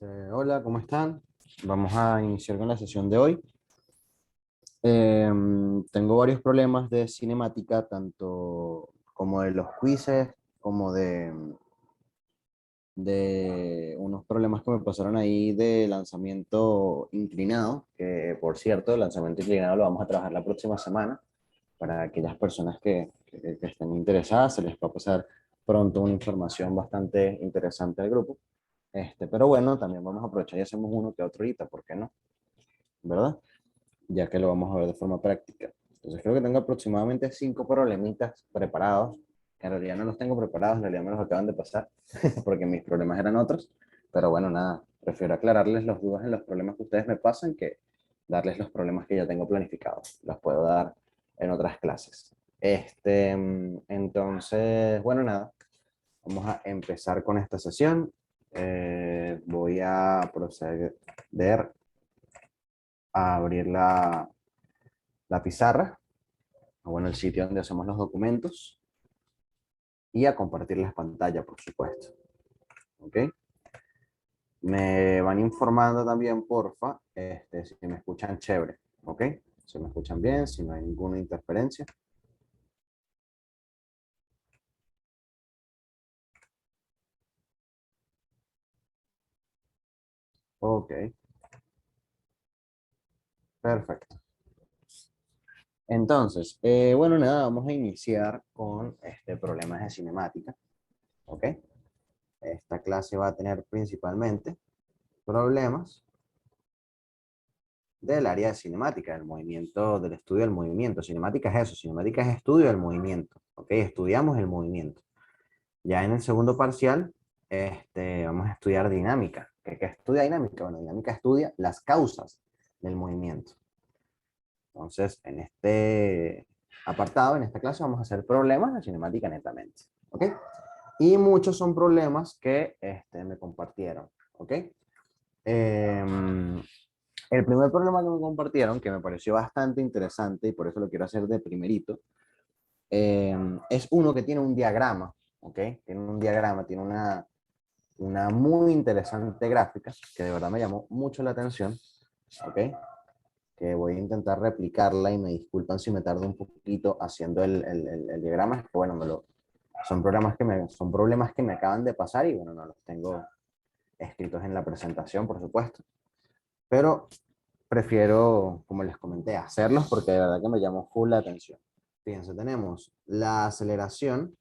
Hola, ¿cómo están? Vamos a iniciar con la sesión de hoy. Tengo varios problemas de cinemática, tanto como de los quizzes, como de unos problemas que me pasaron ahí de lanzamiento inclinado, que por cierto, el lanzamiento inclinado lo vamos a trabajar la próxima semana. Para aquellas personas que estén interesadas, se les va a pasar pronto una información bastante interesante al grupo. Pero bueno, también vamos a aprovechar y hacemos uno que otro ahorita, ¿por qué no? ¿Verdad? Ya que lo vamos a ver de forma práctica. Entonces creo que tengo aproximadamente 5 problemitas preparados, que en realidad no los tengo preparados, en realidad me los acaban de pasar, porque mis problemas eran otros, pero bueno, nada, prefiero aclararles las dudas en los problemas que ustedes me pasan que darles los problemas que ya tengo planificados. Los puedo dar en otras clases. Entonces, bueno, nada, vamos a empezar con esta sesión. Voy a proceder a abrir la pizarra, o bueno, el sitio donde hacemos los documentos, y a compartir las pantallas, por supuesto. ¿Ok? Me van informando también, porfa, si me escuchan chévere. ¿Ok? Si me escuchan bien, si no hay ninguna interferencia. Ok, perfecto. Entonces, bueno, nada, vamos a iniciar con problemas de cinemática. ¿Ok? Esta clase va a tener principalmente problemas del área de cinemática, del movimiento, del estudio del movimiento. Cinemática es eso, cinemática es estudio del movimiento, ¿ok? Estudiamos el movimiento. Ya en el segundo parcial, vamos a estudiar dinámica. ¿Qué estudia dinámica? Bueno, dinámica estudia las causas del movimiento. Entonces, en este apartado, en esta clase, vamos a hacer problemas de cinemática netamente, ¿ok? Y muchos son problemas que me compartieron, ¿ok? Eh, el primer problema que me compartieron, que me pareció bastante interesante y por eso lo quiero hacer de primerito, es uno que tiene un diagrama, ¿ok? Tiene un diagrama, tiene una muy interesante gráfica que de verdad me llamó mucho la atención, ¿ok? Que voy a intentar replicarla y me disculpan si me tardo un poquito haciendo el diagrama, es que bueno, son problemas que me acaban de pasar y bueno, no los tengo escritos en la presentación, por supuesto. Pero prefiero, como les comenté, hacerlos porque de verdad que me llamó full la atención. Fíjense, tenemos la aceleración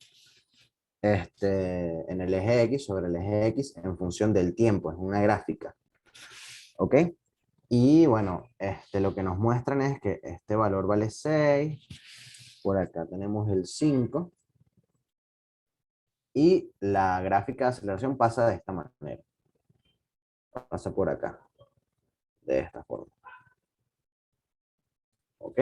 en el eje X sobre el eje X en función del tiempo, es una gráfica, ¿ok? Y bueno, lo que nos muestran es que este valor vale 6, por acá tenemos el 5, y la gráfica de aceleración pasa de esta manera, pasa por acá, de esta forma, ¿ok?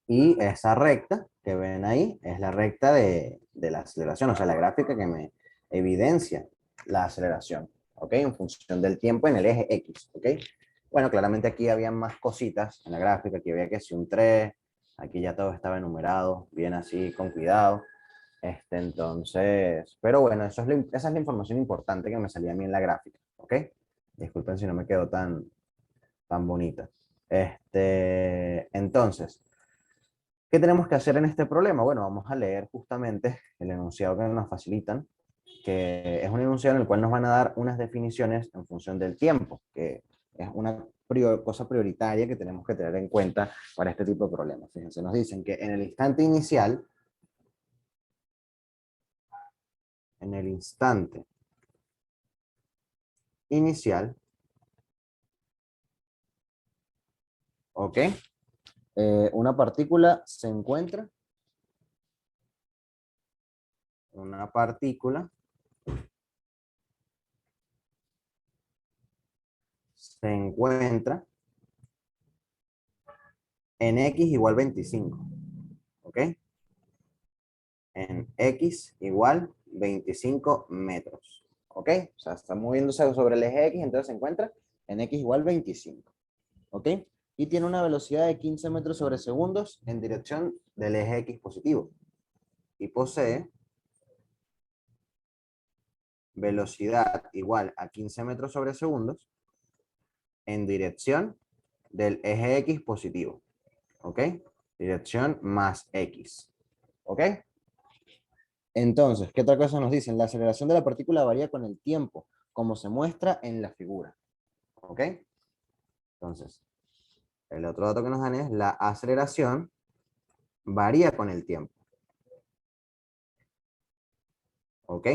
Y esa recta que ven ahí es la recta de la aceleración, o sea, la gráfica que me evidencia la aceleración, ¿ok? En función del tiempo en el eje X, ¿ok? Bueno, claramente aquí había más cositas en la gráfica, aquí había que si un 3, aquí ya todo estaba enumerado, bien así, con cuidado. Entonces, pero bueno, esa es la información importante que me salía a mí en la gráfica, ¿ok? Disculpen si no me quedó tan bonita. Entonces, ¿qué tenemos que hacer en este problema? Bueno, vamos a leer justamente el enunciado que nos facilitan, que es un enunciado en el cual nos van a dar unas definiciones en función del tiempo, que es una cosa prioritaria que tenemos que tener en cuenta para este tipo de problemas. Fíjense, nos dicen que en el instante inicial, ¿ok? Una partícula se encuentra, una partícula se encuentra en X igual 25, ¿ok? En X igual 25 metros, ¿ok? O sea, está moviéndose sobre el eje X, entonces se encuentra en X igual 25, ¿ok? Y tiene una velocidad de 15 metros sobre segundos en dirección del eje X positivo. Y posee velocidad igual a 15 metros sobre segundos en dirección del eje X positivo. ¿Ok? Dirección más X. ¿Ok? Entonces, ¿qué otra cosa nos dicen? La aceleración de la partícula varía con el tiempo, como se muestra en la figura. ¿Ok? Entonces, el otro dato que nos dan es la aceleración varía con el tiempo. ¿Ok?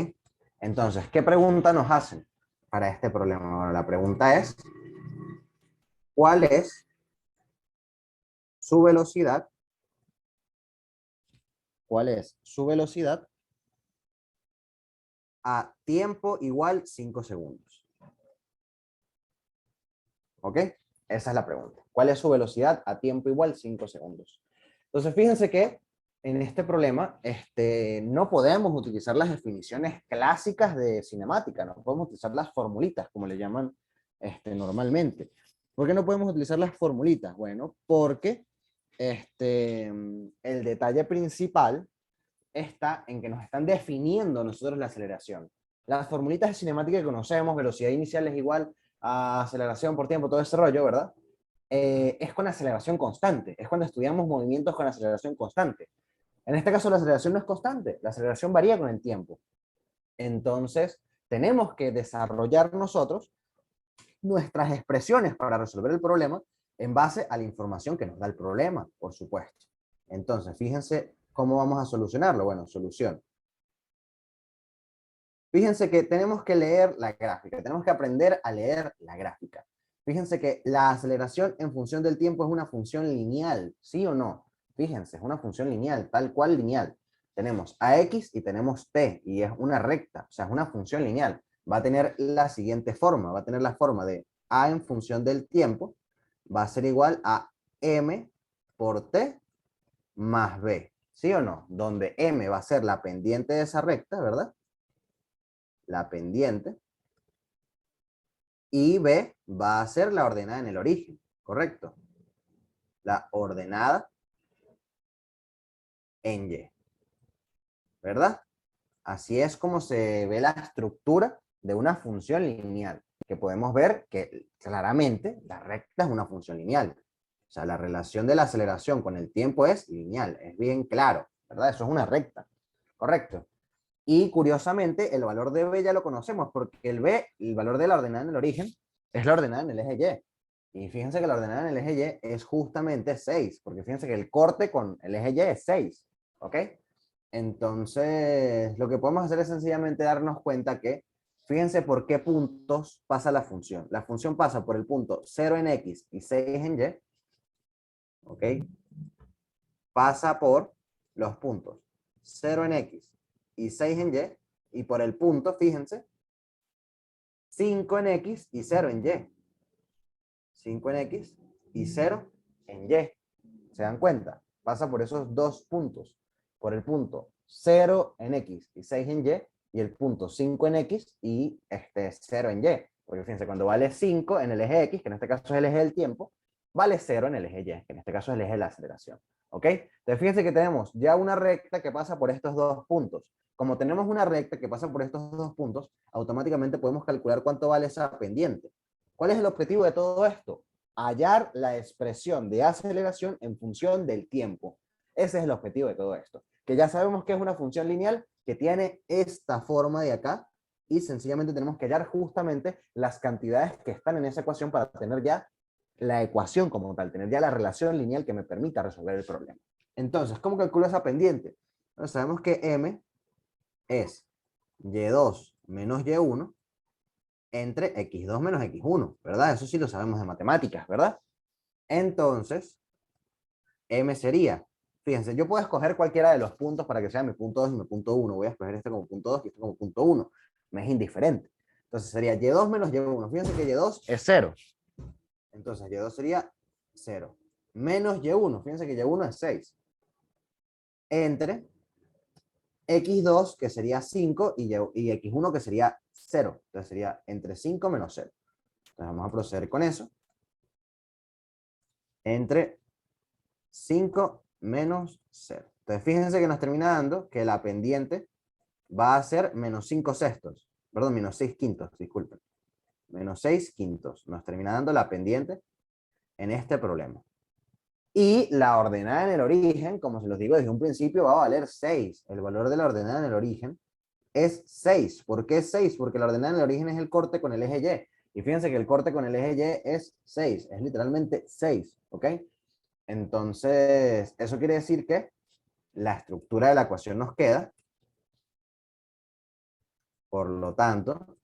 Entonces, ¿qué pregunta nos hacen para este problema? Bueno, la pregunta es, ¿cuál es su velocidad? ¿Cuál es su velocidad a tiempo igual 5 segundos? ¿Ok? Esa es la pregunta. ¿Cuál es su velocidad a tiempo igual 5 segundos? Entonces, fíjense que en este problema no podemos utilizar las definiciones clásicas de cinemática, no podemos utilizar las formulitas, como le llaman normalmente. ¿Por qué no podemos utilizar las formulitas? Bueno, porque el detalle principal está en que nos están definiendo nosotros la aceleración. Las formulitas de cinemática que conocemos, velocidad inicial es igual a aceleración por tiempo, todo ese rollo, ¿verdad? Es con aceleración constante, es cuando estudiamos movimientos con aceleración constante. En este caso la aceleración no es constante, la aceleración varía con el tiempo. Entonces, tenemos que desarrollar nosotros nuestras expresiones para resolver el problema en base a la información que nos da el problema, por supuesto. Entonces, fíjense cómo vamos a solucionarlo. Bueno, solución. Fíjense que tenemos que leer la gráfica, tenemos que aprender a leer la gráfica. Fíjense que la aceleración en función del tiempo es una función lineal, ¿sí o no? Fíjense, es una función lineal, tal cual lineal. Tenemos AX y tenemos T, y es una recta, o sea, es una función lineal. Va a tener la siguiente forma, va a tener la forma de A en función del tiempo, va a ser igual a M por T más B, ¿sí o no? Donde M va a ser la pendiente de esa recta, ¿verdad? La pendiente, y B va a ser la ordenada en el origen, ¿correcto? La ordenada en Y, ¿verdad? Así es como se ve la estructura de una función lineal, que podemos ver que claramente la recta es una función lineal. O sea, la relación de la aceleración con el tiempo es lineal, es bien claro, ¿verdad? Eso es una recta, ¿correcto? Y curiosamente, el valor de B ya lo conocemos, porque el B, el valor de la ordenada en el origen, es la ordenada en el eje Y. Y fíjense que la ordenada en el eje Y es justamente 6, porque fíjense que el corte con el eje Y es 6, ¿ok? Entonces, lo que podemos hacer es sencillamente darnos cuenta que, fíjense por qué puntos pasa la función. La función pasa por el punto 0 en X y 6 en Y, ¿ok? Pasa por los puntos 0 en X y 6 en Y, y por el punto, fíjense, 5 en X y 0 en Y. 5 en X y 0 en Y. ¿Se dan cuenta? Pasa por esos dos puntos. Por el punto 0 en X y 6 en Y, y el punto 5 en X y 0 en Y. Porque fíjense, cuando vale 5 en el eje X, que en este caso es el eje del tiempo, vale 0 en el eje Y, que en este caso es el eje de la aceleración. ¿Ok? Entonces fíjense que tenemos ya una recta que pasa por estos dos puntos. Como tenemos una recta que pasa por estos dos puntos, automáticamente podemos calcular cuánto vale esa pendiente. ¿Cuál es el objetivo de todo esto? Hallar la expresión de aceleración en función del tiempo. Ese es el objetivo de todo esto. Que ya sabemos que es una función lineal que tiene esta forma de acá, y sencillamente tenemos que hallar justamente las cantidades que están en esa ecuación para tener ya la ecuación como tal, tener ya la relación lineal que me permita resolver el problema. Entonces, ¿cómo calculo esa pendiente? Bueno, sabemos que M es Y2 menos Y1 entre X2 menos X1, ¿verdad? Eso sí lo sabemos de matemáticas, ¿verdad? Entonces, M sería, fíjense, yo puedo escoger cualquiera de los puntos para que sea mi punto 2 y mi punto 1. Voy a escoger este como punto 2 y este como punto 1. Me es indiferente. Entonces sería Y2 menos Y1. Fíjense que Y2 es 0. Entonces Y2 sería 0. Menos Y1. Fíjense que Y1 es 6. Entre X2, que sería 5, y X1, que sería 0. Entonces sería entre 5 menos 0. Entonces vamos a proceder con eso. Entre 5 menos 0. Entonces fíjense que nos termina dando que la pendiente va a ser menos 5 sextos. perdón, menos 6 quintos, disculpen. Menos 6 quintos. Nos termina dando la pendiente en este problema. Y la ordenada en el origen, como se los digo desde un principio, va a valer 6. El valor de la ordenada en el origen es 6. ¿Por qué 6? Porque la ordenada en el origen es el corte con el eje Y. Y fíjense que el corte con el eje Y es 6. Es literalmente 6. ¿Ok? Entonces, eso quiere decir que la estructura de la ecuación nos queda. Por lo tanto,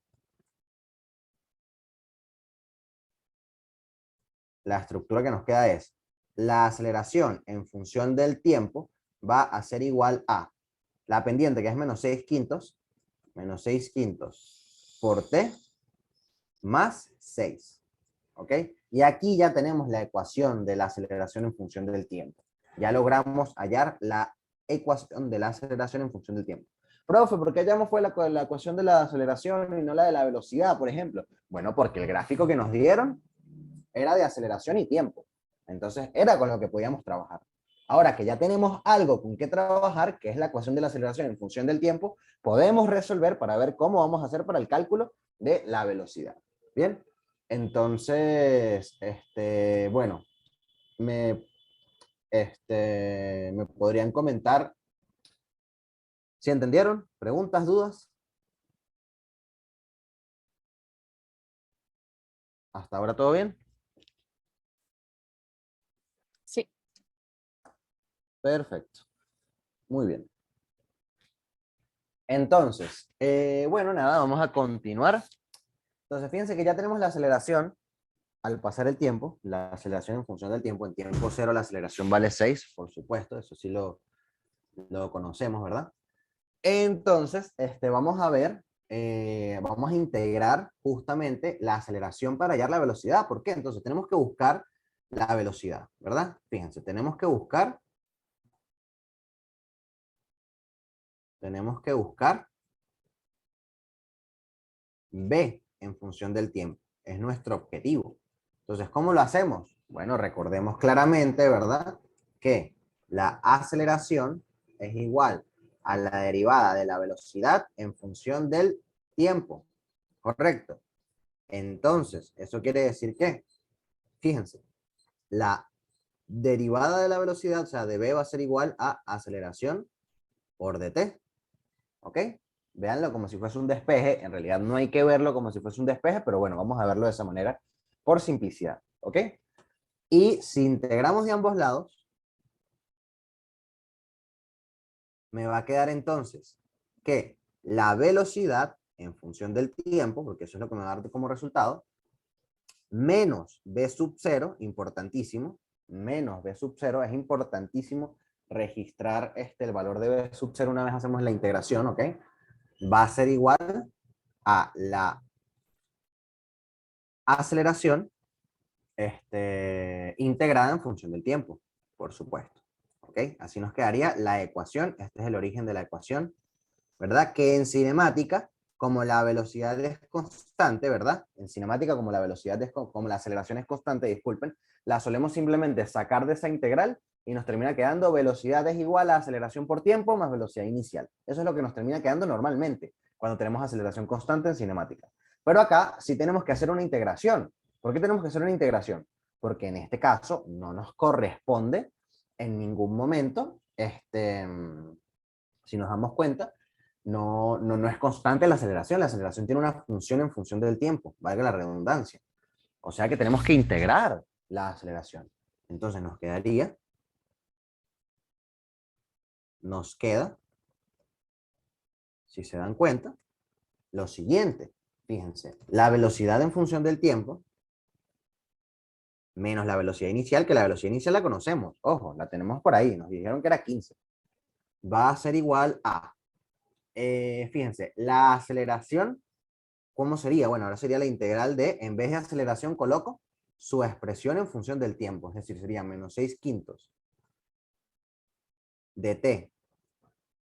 la estructura que nos queda es la aceleración en función del tiempo va a ser igual a la pendiente, que es menos 6 quintos por t más 6. ¿Ok? Y aquí ya tenemos la ecuación de la aceleración en función del tiempo. Ya logramos hallar la ecuación de la aceleración en función del tiempo. Profe, ¿por qué hallamos fue la ecuación de la aceleración y no la de la velocidad, por ejemplo? Bueno, porque el gráfico que nos dieron era de aceleración y tiempo. Entonces era con lo que podíamos trabajar. Ahora que ya tenemos algo con que trabajar, que es la ecuación de la aceleración en función del tiempo, podemos resolver para ver cómo vamos a hacer para el cálculo de la velocidad. Bien, entonces, bueno, me, me podrían comentar si entendieron, preguntas, dudas. Hasta ahora todo bien. Sí. Perfecto. Muy bien. Entonces, bueno, nada, vamos a continuar. Entonces, fíjense que ya tenemos la aceleración al pasar el tiempo, la aceleración en función del tiempo. En tiempo cero la aceleración vale 6, por supuesto, eso sí lo conocemos, ¿verdad? Entonces, vamos a ver, vamos a integrar justamente la aceleración para hallar la velocidad. ¿Por qué? Entonces, tenemos que buscar la velocidad, ¿verdad? Fíjense, tenemos que buscar B en función del tiempo. Es nuestro objetivo. Entonces, ¿cómo lo hacemos? Bueno, recordemos claramente, ¿verdad? Que la aceleración es igual a la derivada de la velocidad en función del tiempo. ¿Correcto? Entonces, eso quiere decir que, fíjense, la derivada de la velocidad, o sea, de B va a ser igual a aceleración por dt. ¿Ok? Véanlo como si fuese un despeje. En realidad no hay que verlo como si fuese un despeje, pero bueno, vamos a verlo de esa manera por simplicidad. ¿Ok? Y si integramos de ambos lados, me va a quedar entonces que la velocidad en función del tiempo, porque eso es lo que me va a dar como resultado, menos b sub 0, importantísimo, menos b sub 0, es importantísimo registrar el valor de b sub 0 una vez hacemos la integración, ¿ok? Va a ser igual a la aceleración integrada en función del tiempo, por supuesto. ¿Ok? Así nos quedaría la ecuación, este es el origen de la ecuación, ¿verdad? Que en cinemática, como la velocidad es constante, ¿verdad? En cinemática, como la velocidad es, como la aceleración es constante, disculpen, la solemos simplemente sacar de esa integral y nos termina quedando velocidad es igual a aceleración por tiempo más velocidad inicial. Eso es lo que nos termina quedando normalmente cuando tenemos aceleración constante en cinemática. Pero acá sí tenemos que hacer una integración. ¿Por qué tenemos que hacer una integración? Porque en este caso no nos corresponde en ningún momento, si nos damos cuenta, no es constante la aceleración tiene una función en función del tiempo, valga la redundancia. O sea que tenemos que integrar la aceleración. Entonces nos queda, si se dan cuenta, lo siguiente. Fíjense, la velocidad en función del tiempo menos la velocidad inicial, que la velocidad inicial la conocemos, ojo, la tenemos por ahí, nos dijeron que era 15. Va a ser igual a, fíjense, la aceleración, ¿cómo sería? Bueno, ahora sería la integral de, en vez de aceleración, coloco su expresión en función del tiempo, es decir, sería menos 6 quintos de t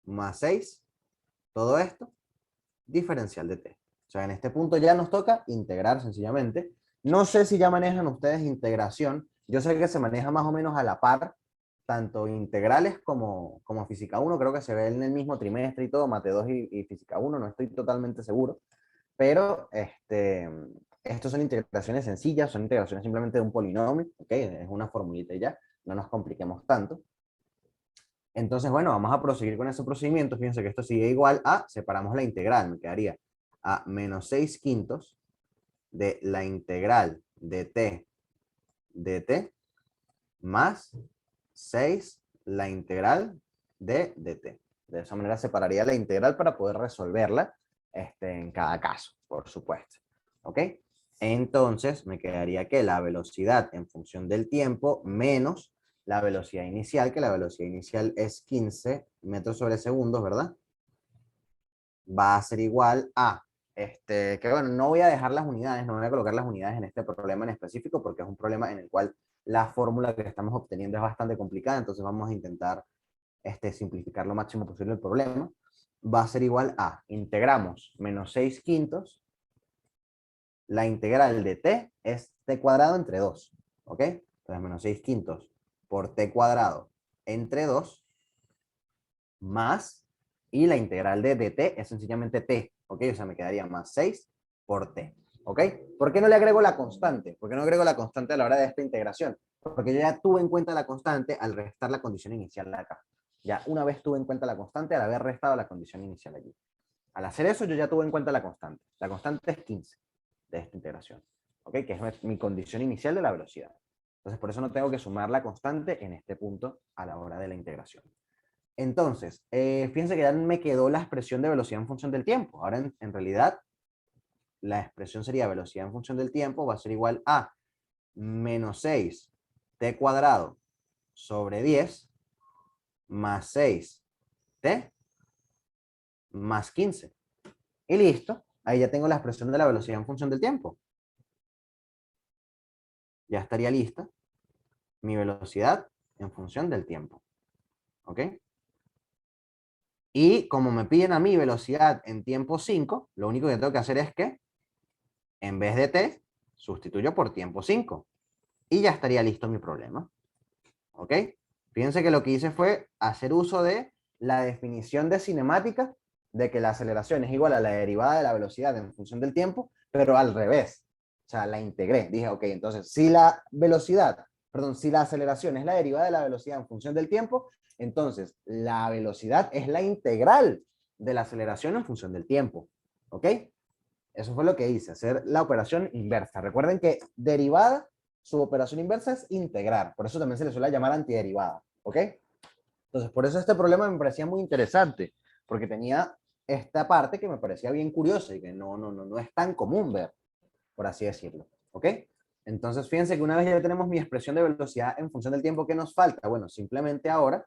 más 6, todo esto, diferencial de t. O sea, en este punto ya nos toca integrar sencillamente. No sé si ya manejan ustedes integración. Yo sé que se maneja más o menos a la par, tanto integrales como física 1. Creo que se ve en el mismo trimestre y todo, mate 2 y física 1, no estoy totalmente seguro. pero estos son integraciones sencillas, son integraciones simplemente de un polinomio, ¿ok? Es una formulita y ya, no nos compliquemos tanto. Entonces, bueno, vamos a proseguir con ese procedimiento. Fíjense que esto sigue igual a, separamos la integral, me quedaría a menos 6 quintos de la integral de t más 6 la integral de dt. De esa manera separaría la integral para poder resolverla en cada caso, por supuesto. ¿Ok? Entonces me quedaría que la velocidad en función del tiempo menos la velocidad inicial, que la velocidad inicial es 15 metros sobre segundos, ¿verdad? Va a ser igual a, que bueno, no voy a dejar las unidades, no voy a colocar las unidades en este problema en específico porque es un problema en el cual la fórmula que estamos obteniendo es bastante complicada, entonces vamos a intentar simplificar lo máximo posible el problema. Va a ser igual a, integramos menos 6 quintos, la integral de t es t cuadrado entre 2, ¿ok? Entonces menos 6 quintos por t cuadrado entre 2 más, y la integral de dt es sencillamente t, ¿ok? O sea, me quedaría más 6 por t, ¿ok? ¿Por qué no le agrego la constante? ¿Por qué no agrego la constante a la hora de esta integración? Porque yo ya tuve en cuenta la constante al restar la condición inicial de acá. Ya una vez tuve en cuenta la constante al haber restado la condición inicial allí. Al hacer eso, yo ya tuve en cuenta la constante. La constante es 15 de esta integración, ¿ok? Que es mi condición inicial de la velocidad. Entonces, por eso no tengo que sumar la constante en este punto a la hora de la integración. Entonces, fíjense que ya me quedó la expresión de velocidad en función del tiempo. Ahora, en realidad, la expresión sería velocidad en función del tiempo va a ser igual a menos 6 t cuadrado sobre 10 más 6 t más 15. Y listo. Ahí ya tengo la expresión de la velocidad en función del tiempo. Ya estaría lista mi velocidad en función del tiempo. ¿Ok? Y como me piden a mí velocidad en tiempo 5, lo único que tengo que hacer es que, en vez de t, sustituyo por tiempo 5. Y ya estaría listo mi problema. ¿Ok? Fíjense que lo que hice fue hacer uso de la definición de cinemática de que la aceleración es igual a la derivada de la velocidad en función del tiempo, pero al revés. O sea, la integré. Dije, ok, entonces, si la velocidad, perdón, si la aceleración es la derivada de la velocidad en función del tiempo, entonces la velocidad es la integral de la aceleración en función del tiempo. ¿Ok? Eso fue lo que hice, hacer la operación inversa. Recuerden que derivada, su operación inversa es integrar. Por eso también se le suele llamar antiderivada. ¿Ok? Entonces, por eso este problema me parecía muy interesante, porque tenía esta parte que me parecía bien curiosa y que no es tan común ver, por así decirlo. ¿Ok? Entonces, fíjense que una vez ya tenemos mi expresión de velocidad en función del tiempo que nos falta, bueno, simplemente ahora,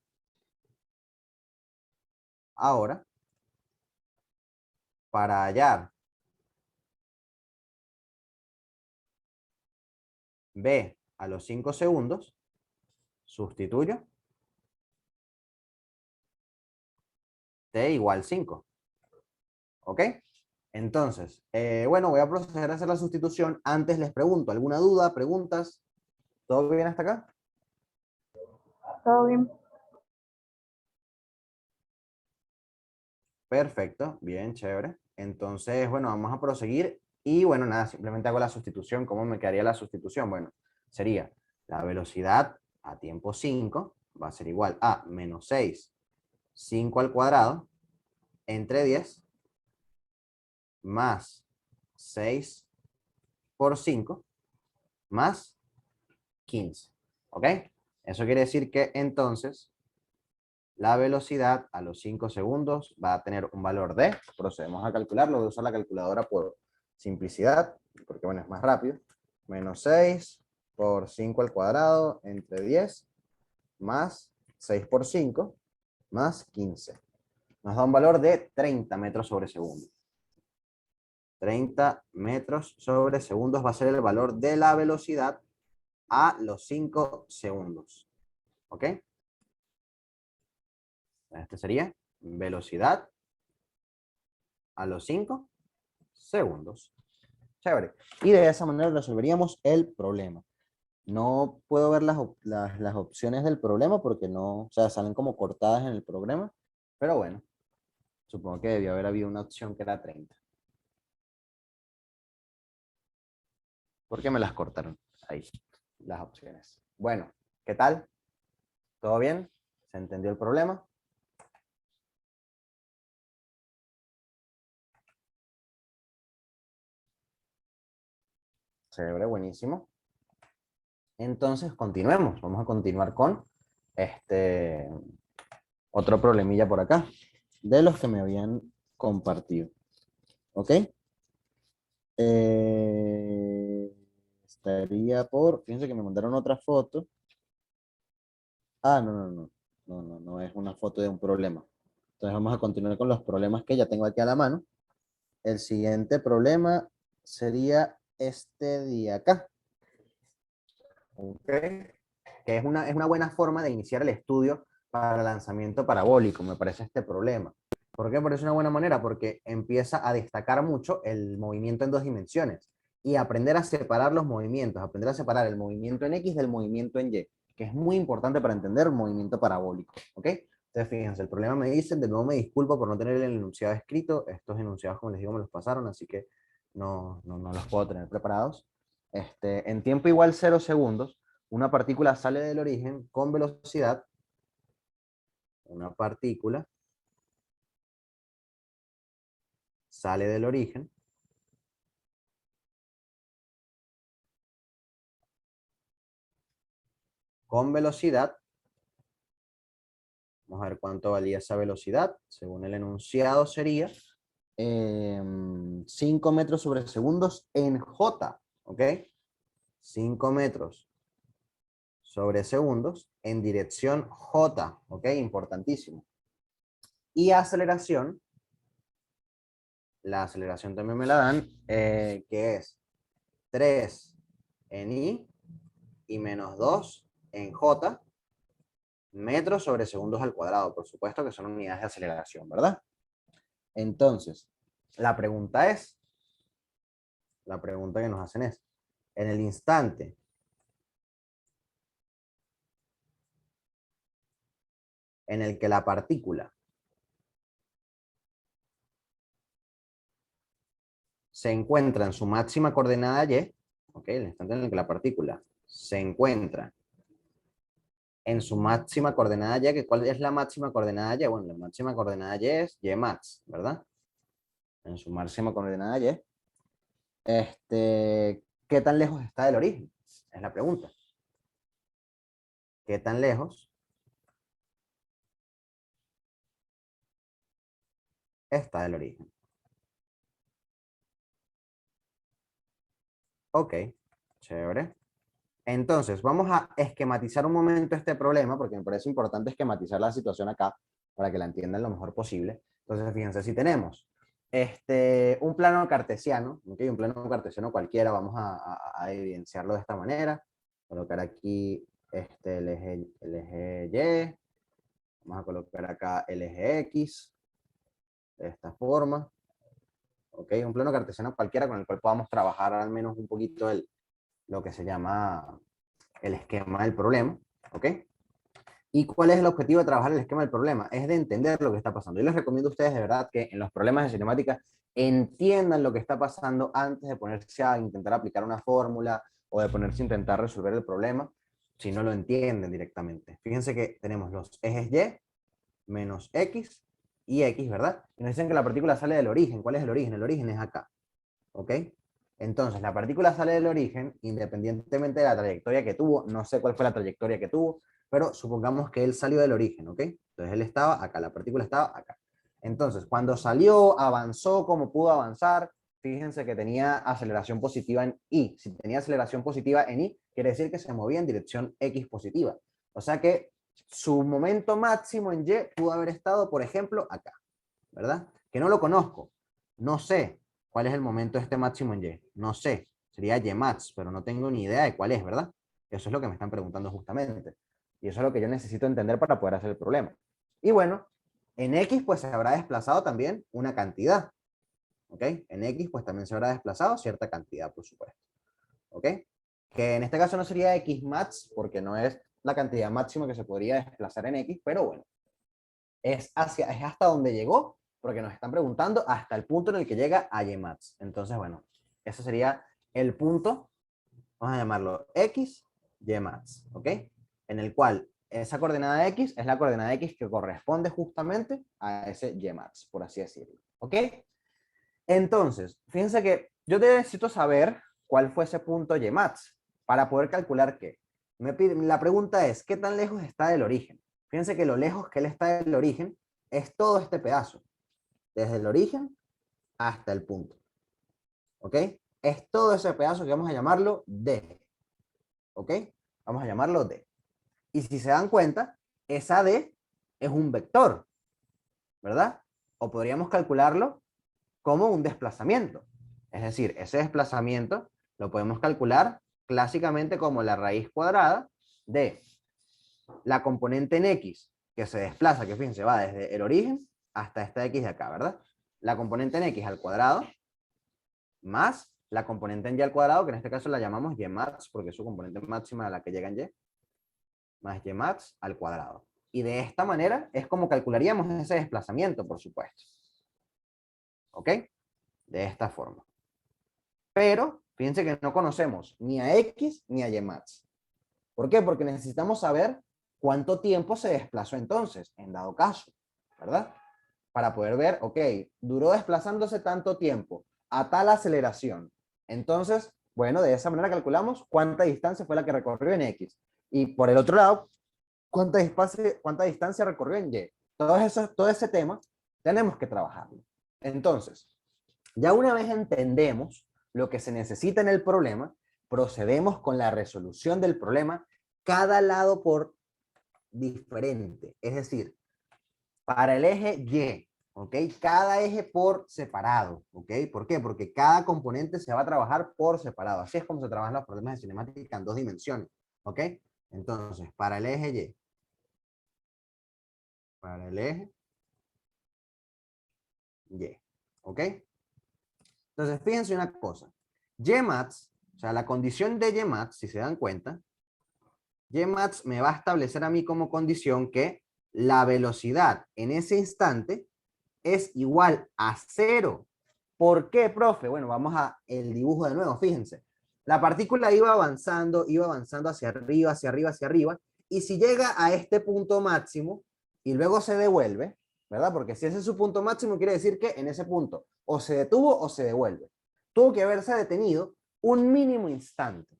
para hallar b a los 5 segundos, sustituyo t igual 5. ¿Ok? Entonces, bueno, voy a proceder a hacer la sustitución. Antes les pregunto, ¿alguna duda, preguntas? ¿Todo bien hasta acá? Todo bien. Perfecto, bien, chévere. Entonces, bueno, vamos a proseguir. Y bueno, nada, simplemente hago la sustitución. ¿Cómo me quedaría la sustitución? Bueno, sería la velocidad a tiempo 5 va a ser igual a menos 6, 5 al cuadrado, entre 10, más 6 por 5, más 15. ¿Ok? Eso quiere decir que entonces la velocidad a los 5 segundos va a tener un valor de, procedemos a calcularlo, voy a usar la calculadora por simplicidad, porque bueno, es más rápido, menos 6 por 5 al cuadrado entre 10 más 6 por 5 más 15. Nos da un valor de 30 metros sobre segundo. 30 metros sobre segundos va a ser el valor de la velocidad a los 5 segundos. ¿Ok? Este sería velocidad a los 5 segundos. Chévere. Y de esa manera resolveríamos el problema. No puedo ver las opciones del problema porque no, o sea, salen como cortadas en el programa. Pero bueno, supongo que debió haber habido una opción que era 30. porque me las cortaron ahí, las opciones. Bueno, ¿qué tal? ¿Todo bien? ¿Se entendió el problema? Chévere, buenísimo. Entonces, continuemos. Vamos a continuar con este otro problemilla por acá, de los que me habían compartido. ¿Ok? Estaría por, fíjense que me mandaron otra foto. Ah, no es una foto de un problema. Entonces vamos a continuar con los problemas que ya tengo aquí a la mano. El siguiente problema sería este de acá. ¿Ok? Que es una buena forma de iniciar el estudio para lanzamiento parabólico, me parece este problema. ¿Por qué? Porque es una buena manera, porque empieza a destacar mucho el movimiento en dos dimensiones y aprender a separar los movimientos, aprender a separar el movimiento en X del movimiento en Y, que es muy importante para entender el movimiento parabólico. ¿Ok? Entonces, fíjense, el problema me dicen, de nuevo me disculpo por no tener el enunciado escrito, estos enunciados, como les digo, me los pasaron, así que no los puedo tener preparados. En tiempo igual 0 segundos, una partícula sale del origen con velocidad, una partícula sale del origen con velocidad. Vamos a ver cuánto valía esa velocidad. Según el enunciado sería 5 metros sobre segundos en J, ¿ok? 5 metros sobre segundos en dirección J, ¿ok? Importantísimo. Y aceleración, la aceleración también me la dan, que es 3 en I y menos 2 en J, metros sobre segundos al cuadrado, por supuesto que son unidades de aceleración, ¿verdad? Entonces, la pregunta que nos hacen es, en el instante en el que la partícula se encuentra en su máxima coordenada Y, ¿ok? El instante en el que la partícula se encuentra en su máxima coordenada Y, que ¿cuál es la máxima coordenada Y? Bueno, la máxima coordenada Y es Y max, ¿verdad? En su máxima coordenada Y. ¿Qué tan lejos está del origen? Es la pregunta. ¿Qué tan lejos está del origen? Ok, chévere. Entonces, vamos a esquematizar un momento este problema, porque me parece importante esquematizar la situación acá, para que la entiendan lo mejor posible. Entonces, fíjense, si tenemos un plano cartesiano, ¿okay? Un plano cartesiano cualquiera, vamos a evidenciarlo de esta manera. Colocar aquí el eje Y, vamos a colocar acá el eje X, de esta forma. ¿Ok? Un plano cartesiano cualquiera con el cual podamos trabajar al menos un poquito lo que se llama el esquema del problema, ¿ok? ¿Y cuál es el objetivo de trabajar el esquema del problema? Es de entender lo que está pasando. Yo les recomiendo a ustedes de verdad que en los problemas de cinemática entiendan lo que está pasando antes de ponerse a intentar aplicar una fórmula o de ponerse a intentar resolver el problema si no lo entienden directamente. Fíjense que tenemos los ejes Y menos X y X, ¿verdad? Y nos dicen que la partícula sale del origen. ¿Cuál es el origen? El origen es acá, ¿ok? Entonces, la partícula sale del origen, independientemente de la trayectoria que tuvo, no sé cuál fue la trayectoria que tuvo, pero supongamos que él salió del origen, ¿ok? Entonces él estaba acá, la partícula estaba acá. Entonces, cuando salió, avanzó como pudo avanzar, fíjense que tenía aceleración positiva en Y. Si tenía aceleración positiva en Y, quiere decir que se movía en dirección X positiva. O sea que su momento máximo en Y pudo haber estado, por ejemplo, acá, ¿verdad? Que no lo conozco, no sé cuál es el momento de este máximo en Y, no sé, sería Y max, pero no tengo ni idea de cuál es, ¿verdad? Eso es lo que me están preguntando justamente. Y eso es lo que yo necesito entender para poder hacer el problema. Y bueno, en X pues se habrá desplazado también una cantidad, ¿ok? En X pues también se habrá desplazado cierta cantidad, por supuesto, ¿ok? Que en este caso no sería X max porque no es la cantidad máxima que se podría desplazar en X, pero bueno, es hasta donde llegó, porque nos están preguntando hasta el punto en el que llega a Y max. Entonces, bueno, ese sería el punto Vamos a llamarlo X, Y max, ¿ok? En el cual esa coordenada X es la coordenada X que corresponde justamente a ese Y max, por así decirlo, ¿ok? Entonces, fíjense que yo necesito saber cuál fue ese punto Y max para poder calcular qué. La pregunta es, ¿qué tan lejos está del origen? Fíjense que lo lejos que él está del origen es todo este pedazo, desde el origen hasta el punto, ¿ok? Es todo ese pedazo que vamos a llamarlo D, ¿ok? Vamos a llamarlo D. Y si se dan cuenta, esa D es un vector, ¿verdad? O podríamos calcularlo como un desplazamiento. Es decir, ese desplazamiento lo podemos calcular clásicamente como la raíz cuadrada de la componente en X que se desplaza, que fíjense, va desde el origen hasta esta X de acá, ¿verdad? La componente en X al cuadrado más la componente en Y al cuadrado, que en este caso la llamamos Y max, porque es su componente máxima a la que llega en Y, más Y max al cuadrado. Y de esta manera es como calcularíamos ese desplazamiento, por supuesto. ¿Ok? De esta forma. Pero, fíjense que no conocemos ni a X ni a Y max. ¿Por qué? Porque necesitamos saber cuánto tiempo se desplazó entonces, en dado caso, ¿verdad? Para poder ver, ok, duró desplazándose tanto tiempo, a tal aceleración. Entonces, bueno, de esa manera calculamos cuánta distancia fue la que recorrió en X. Y por el otro lado, cuánta distancia recorrió en Y. Todo ese tema tenemos que trabajarlo. Entonces, ya una vez entendemos lo que se necesita en el problema, procedemos con la resolución del problema, cada lado por diferente. Es decir, para el eje Y, ¿ok? Cada eje por separado, ¿ok? ¿Por qué? Porque cada componente se va a trabajar por separado. Así es como se trabajan los problemas de cinemática en dos dimensiones, ¿ok? Entonces, para el eje Y, para el eje Y, ¿ok? Entonces, fíjense una cosa. Ymax, o sea, la condición de Ymax, si se dan cuenta, Ymax me va a establecer a mí como condición que la velocidad en ese instante es igual a cero. ¿Por qué, profe? Bueno, vamos a el dibujo de nuevo, fíjense. La partícula iba avanzando hacia arriba, hacia arriba, hacia arriba, y si llega a este punto máximo y luego se devuelve, ¿verdad? Porque si ese es su punto máximo, quiere decir que en ese punto o se detuvo o se devuelve. Tuvo que haberse detenido un mínimo instante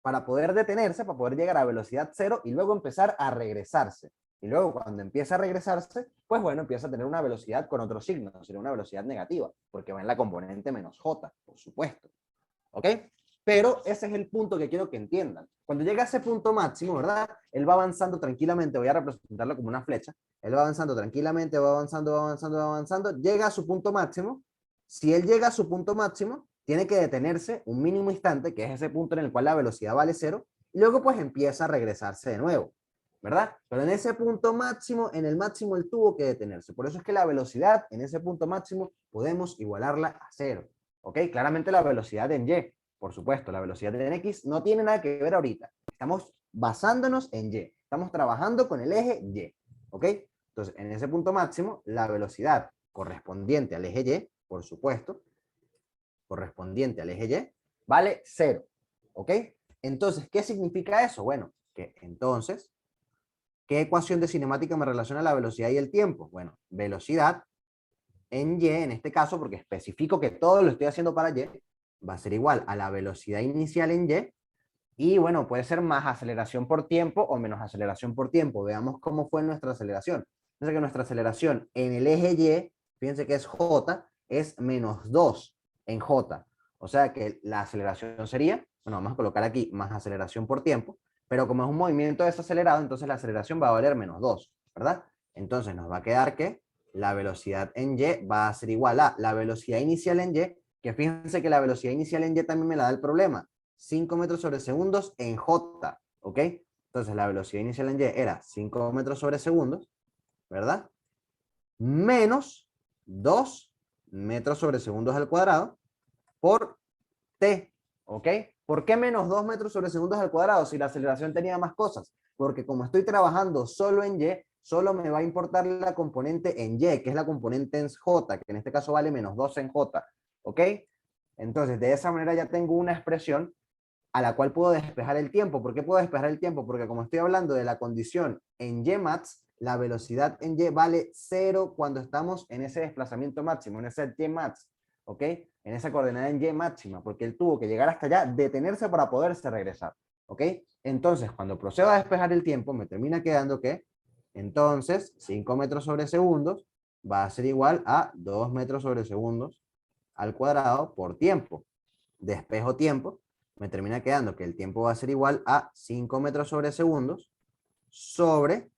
para poder detenerse, para poder llegar a velocidad cero y luego empezar a regresarse. Y luego cuando empieza a regresarse, pues bueno, empieza a tener una velocidad con otro signo, sería una velocidad negativa, porque va en la componente menos j, por supuesto. ¿Ok? Pero ese es el punto que quiero que entiendan. Cuando llega a ese punto máximo, ¿verdad? Él va avanzando tranquilamente, voy a representarlo como una flecha, él va avanzando tranquilamente, va avanzando, va avanzando, va avanzando, llega a su punto máximo. Si él llega a su punto máximo, tiene que detenerse un mínimo instante, que es ese punto en el cual la velocidad vale cero, y luego pues empieza a regresarse de nuevo, ¿verdad? Pero en ese punto máximo, en el máximo él tuvo que detenerse. Por eso es que la velocidad en ese punto máximo podemos igualarla a cero. ¿Ok? Claramente la velocidad en Y, por supuesto, la velocidad en X no tiene nada que ver ahorita. Estamos basándonos en Y. Estamos trabajando con el eje Y. ¿Ok? Entonces, en ese punto máximo, la velocidad correspondiente al eje Y, por supuesto, correspondiente al eje Y, vale 0. ¿Ok? Entonces, ¿qué significa eso? Bueno, que entonces, ¿qué ecuación de cinemática me relaciona la velocidad y el tiempo? Bueno, velocidad en Y, en este caso, porque especifico que todo lo estoy haciendo para Y, va a ser igual a la velocidad inicial en Y, y bueno, puede ser más aceleración por tiempo o menos aceleración por tiempo. Veamos cómo fue nuestra aceleración. Fíjense que nuestra aceleración en el eje Y, fíjense que es J, es menos 2 en J. O sea que la aceleración sería, bueno, vamos a colocar aquí más aceleración por tiempo, pero como es un movimiento desacelerado, entonces la aceleración va a valer menos 2, ¿verdad? Entonces nos va a quedar que la velocidad en Y va a ser igual a la velocidad inicial en Y, que fíjense que la velocidad inicial en Y también me la da el problema, 5 metros sobre segundos en J, ¿ok? Entonces la velocidad inicial en Y era 5 metros sobre segundos, ¿verdad? Menos 2 metros sobre segundos al cuadrado por T, ¿ok? ¿Por qué menos 2 metros sobre segundos al cuadrado si la aceleración tenía más cosas? Porque como estoy trabajando solo en Y, solo me va a importar la componente en Y, que es la componente en J, que en este caso vale menos 2 en J, ¿ok? Entonces, de esa manera ya tengo una expresión a la cual puedo despejar el tiempo. ¿Por qué puedo despejar el tiempo? Porque como estoy hablando de la condición en Ymax, la velocidad en Y vale 0 cuando estamos en ese desplazamiento máximo, en ese Ymax, ¿ok? En esa coordenada en Y máxima, porque él tuvo que llegar hasta allá, detenerse para poderse regresar, ¿ok? Entonces, cuando procedo a despejar el tiempo, me termina quedando que, entonces, 5 metros sobre segundos va a ser igual a 2 metros sobre segundos al cuadrado por tiempo. Despejo tiempo, me termina quedando que el tiempo va a ser igual a 5 metros sobre segundos sobre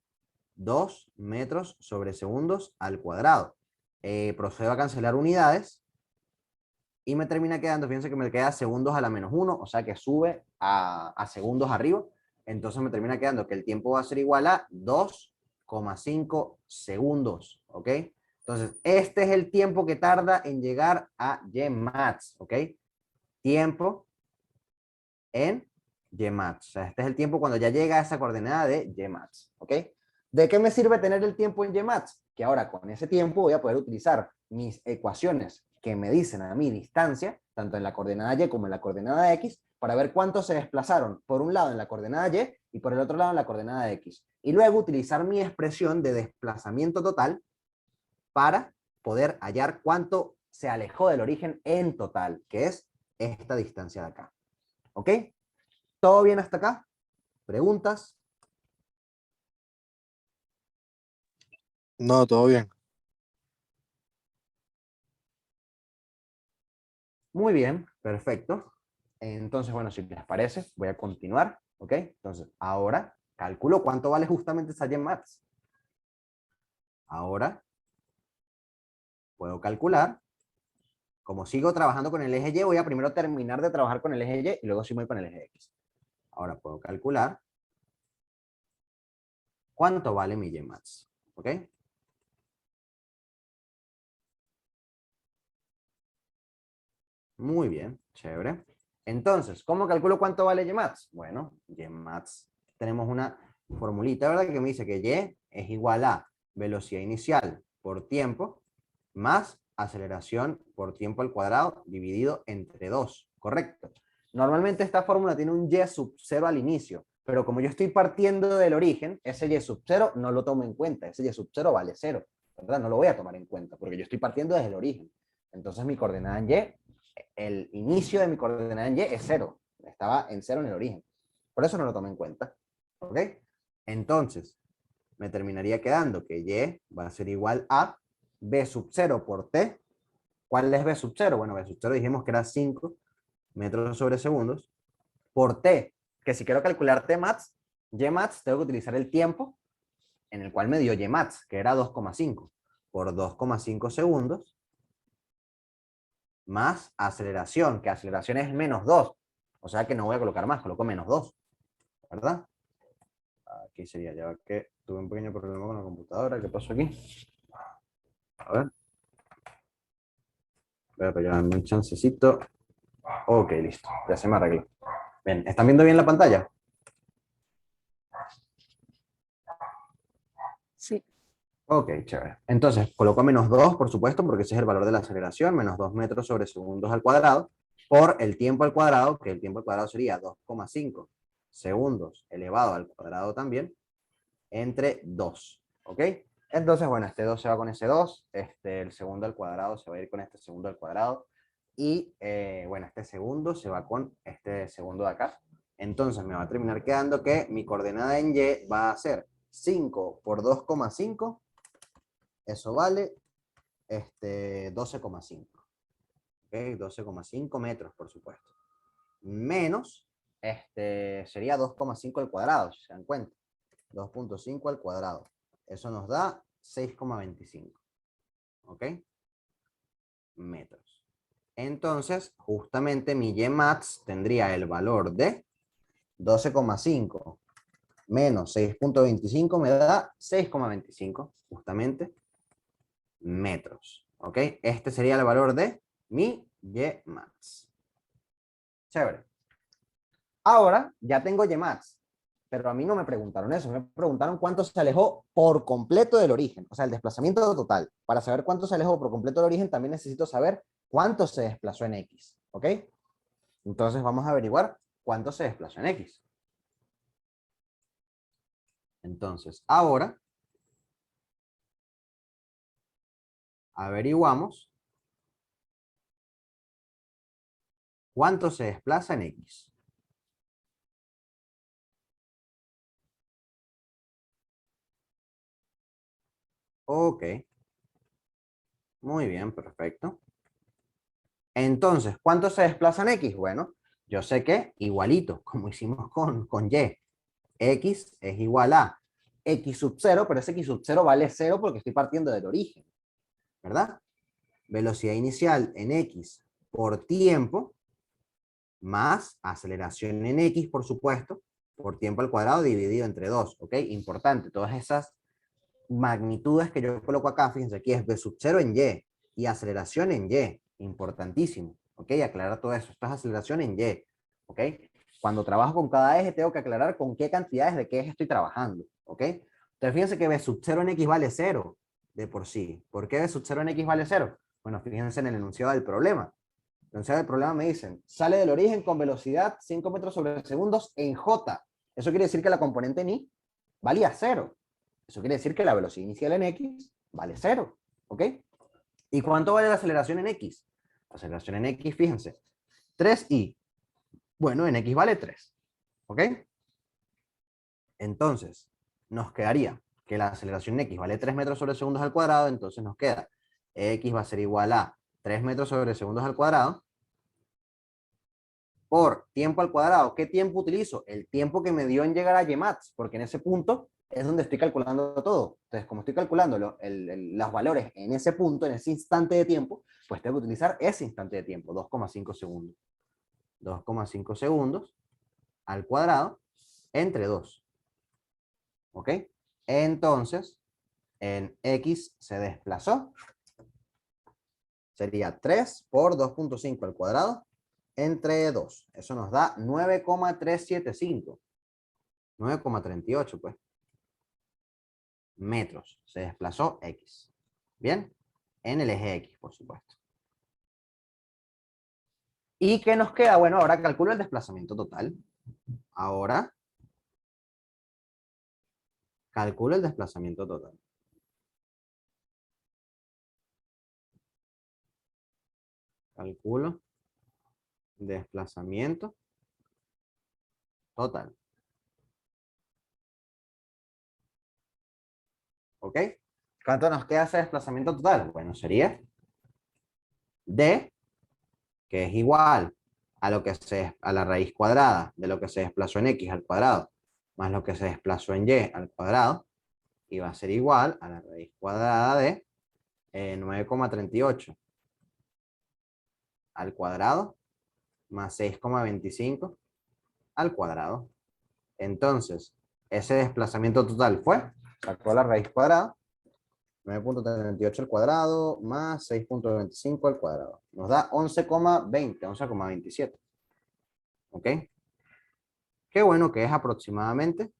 2 metros sobre segundos al cuadrado. Procedo a cancelar unidades y me termina quedando, fíjense que me queda segundos a la menos 1, o sea que sube a segundos arriba. Entonces me termina quedando que el tiempo va a ser igual a 2,5 segundos, ¿ok? Entonces, este es el tiempo que tarda en llegar a Ymax, ¿ok? Tiempo en Ymax. O sea, este es el tiempo cuando ya llega a esa coordenada de Ymax, ¿ok? ¿De qué me sirve tener el tiempo en Ymax? Que ahora con ese tiempo voy a poder utilizar mis ecuaciones que me dicen a mi distancia, tanto en la coordenada Y como en la coordenada X, para ver cuántos se desplazaron por un lado en la coordenada Y y por el otro lado en la coordenada X. Y luego utilizar mi expresión de desplazamiento total para poder hallar cuánto se alejó del origen en total, que es esta distancia de acá. ¿Ok? ¿Todo bien hasta acá? ¿Preguntas? No, todo bien. Muy bien, perfecto. Entonces, bueno, si les parece, voy a continuar. ¿Ok? Entonces, ahora calculo cuánto vale justamente esa Ymax. Ahora puedo calcular. Como sigo trabajando con el eje Y, voy a primero terminar de trabajar con el eje Y y luego sí voy con el eje X. Ahora puedo calcular cuánto vale mi Ymax. ¿Ok? Muy bien, chévere. Entonces, ¿cómo calculo cuánto vale Ymax? Bueno, Ymax, tenemos una formulita, ¿verdad? Que me dice que Y es igual a velocidad inicial por tiempo más aceleración por tiempo al cuadrado dividido entre 2, ¿correcto? Normalmente esta fórmula tiene un Y sub 0 al inicio, pero como yo estoy partiendo del origen, ese Y sub 0 no lo tomo en cuenta, ese Y sub 0 vale 0, ¿verdad? No lo voy a tomar en cuenta porque yo estoy partiendo desde el origen. Entonces mi coordenada en Y, el inicio de mi coordenada en Y es 0, estaba en 0 en el origen. Por eso no lo tomé en cuenta, ¿ok? Entonces, me terminaría quedando que Y va a ser igual a B sub 0 por T. ¿Cuál es B sub 0? Bueno, B sub 0 dijimos que era 5 metros sobre segundos por T, que si quiero calcular T max, Y max, tengo que utilizar el tiempo en el cual me dio Y max, que era 2,5 por 2,5 segundos, más aceleración, que aceleración es menos 2, o sea que no voy a colocar más, coloco menos 2, ¿verdad? Aquí sería, ya que tuve un pequeño problema con la computadora, ¿qué pasó aquí? A ver. Voy a pegarme un chancecito. Ok, listo, ya se me arregló. Bien, ¿están viendo bien la pantalla? Sí. Ok, chévere. Entonces, coloco menos 2, por supuesto, porque ese es el valor de la aceleración, menos 2 metros sobre segundos al cuadrado, por el tiempo al cuadrado, que el tiempo al cuadrado sería 2,5 segundos elevado al cuadrado también, entre 2. ¿Ok? Entonces, bueno, este 2 se va con ese 2, el segundo al cuadrado se va a ir con este segundo al cuadrado, y bueno, este segundo se va con este segundo de acá. Entonces me va a terminar quedando que mi coordenada en Y va a ser 5 por 2,5, eso vale 12,5. ¿Okay? 12,5 metros, por supuesto. Menos, sería 2,5 al cuadrado, si se dan cuenta. 2,5 al cuadrado. Eso nos da 6,25. ¿Ok? Metros. Entonces, justamente mi Y max tendría el valor de 12,5 menos 6,25 me da 6,25, justamente, metros. ¿Ok? Este sería el valor de mi Y max. Chévere. Ahora ya tengo Y max, pero a mí no me preguntaron eso, me preguntaron cuánto se alejó por completo del origen, o sea, el desplazamiento total. Para saber cuánto se alejó por completo del origen, también necesito saber cuánto se desplazó en X. ¿Ok? Entonces vamos a averiguar cuánto se desplazó en X. Entonces, ahora averiguamos cuánto se desplaza en X. Ok. Muy bien, perfecto. Entonces, ¿cuánto se desplaza en X? Bueno, yo sé que igualito, como hicimos con Y. X es igual a X sub 0, pero ese X sub 0 vale 0 porque estoy partiendo del origen, ¿verdad? Velocidad inicial en X por tiempo, más aceleración en X, por supuesto, por tiempo al cuadrado dividido entre 2, ¿ok? Importante, todas esas magnitudes que yo coloco acá, fíjense, aquí es V sub 0 en Y y aceleración en Y, importantísimo, ¿ok? Aclarar todo eso, esto es aceleración en Y, ¿ok? Cuando trabajo con cada eje tengo que aclarar con qué cantidades de qué eje estoy trabajando, ¿ok? Entonces fíjense que V sub 0 en X vale 0 de por sí. ¿Por qué V sub 0 en X vale 0? Bueno, fíjense en el enunciado del problema. El enunciado del problema me dicen, sale del origen con velocidad 5 metros sobre segundos en J. Eso quiere decir que la componente en Y valía 0. Eso quiere decir que la velocidad inicial en X vale 0, ¿ok? ¿Y cuánto vale la aceleración en X? La aceleración en X, fíjense, 3i. Bueno, en X vale 3, ¿ok? Entonces, nos quedaría que la aceleración en X vale 3 metros sobre segundos al cuadrado, entonces nos queda X va a ser igual a 3 metros sobre segundos al cuadrado por tiempo al cuadrado. ¿Qué tiempo utilizo? El tiempo que me dio en llegar a YMAX, porque en ese punto es donde estoy calculando todo. Entonces, como estoy calculando los valores en ese punto, en ese instante de tiempo, pues tengo que utilizar ese instante de tiempo, 2,5 segundos. 2,5 segundos al cuadrado entre 2. ¿Ok? Entonces, en X se desplazó. Sería 3 por 2,5 al cuadrado entre 2. Eso nos da 9,375. 9,38, pues. Metros. Se desplazó X. ¿Bien? En el eje X, por supuesto. ¿Y qué nos queda? Bueno, ahora calculo el desplazamiento total. Ahora calculo el desplazamiento total. Calculo desplazamiento total. ¿Ok? ¿Cuánto nos queda ese desplazamiento total? Bueno, sería D, que es igual a la raíz cuadrada de lo que se desplazó en X al cuadrado, más lo que se desplazó en Y al cuadrado, y va a ser igual a la raíz cuadrada de 9,38 al cuadrado, más 6,25 al cuadrado. Entonces, ese desplazamiento total fue, sacó la raíz cuadrada, 9,38 al cuadrado más 6,25 al cuadrado. Nos da 11,20, 11,27. ¿Ok? Qué bueno que es aproximadamente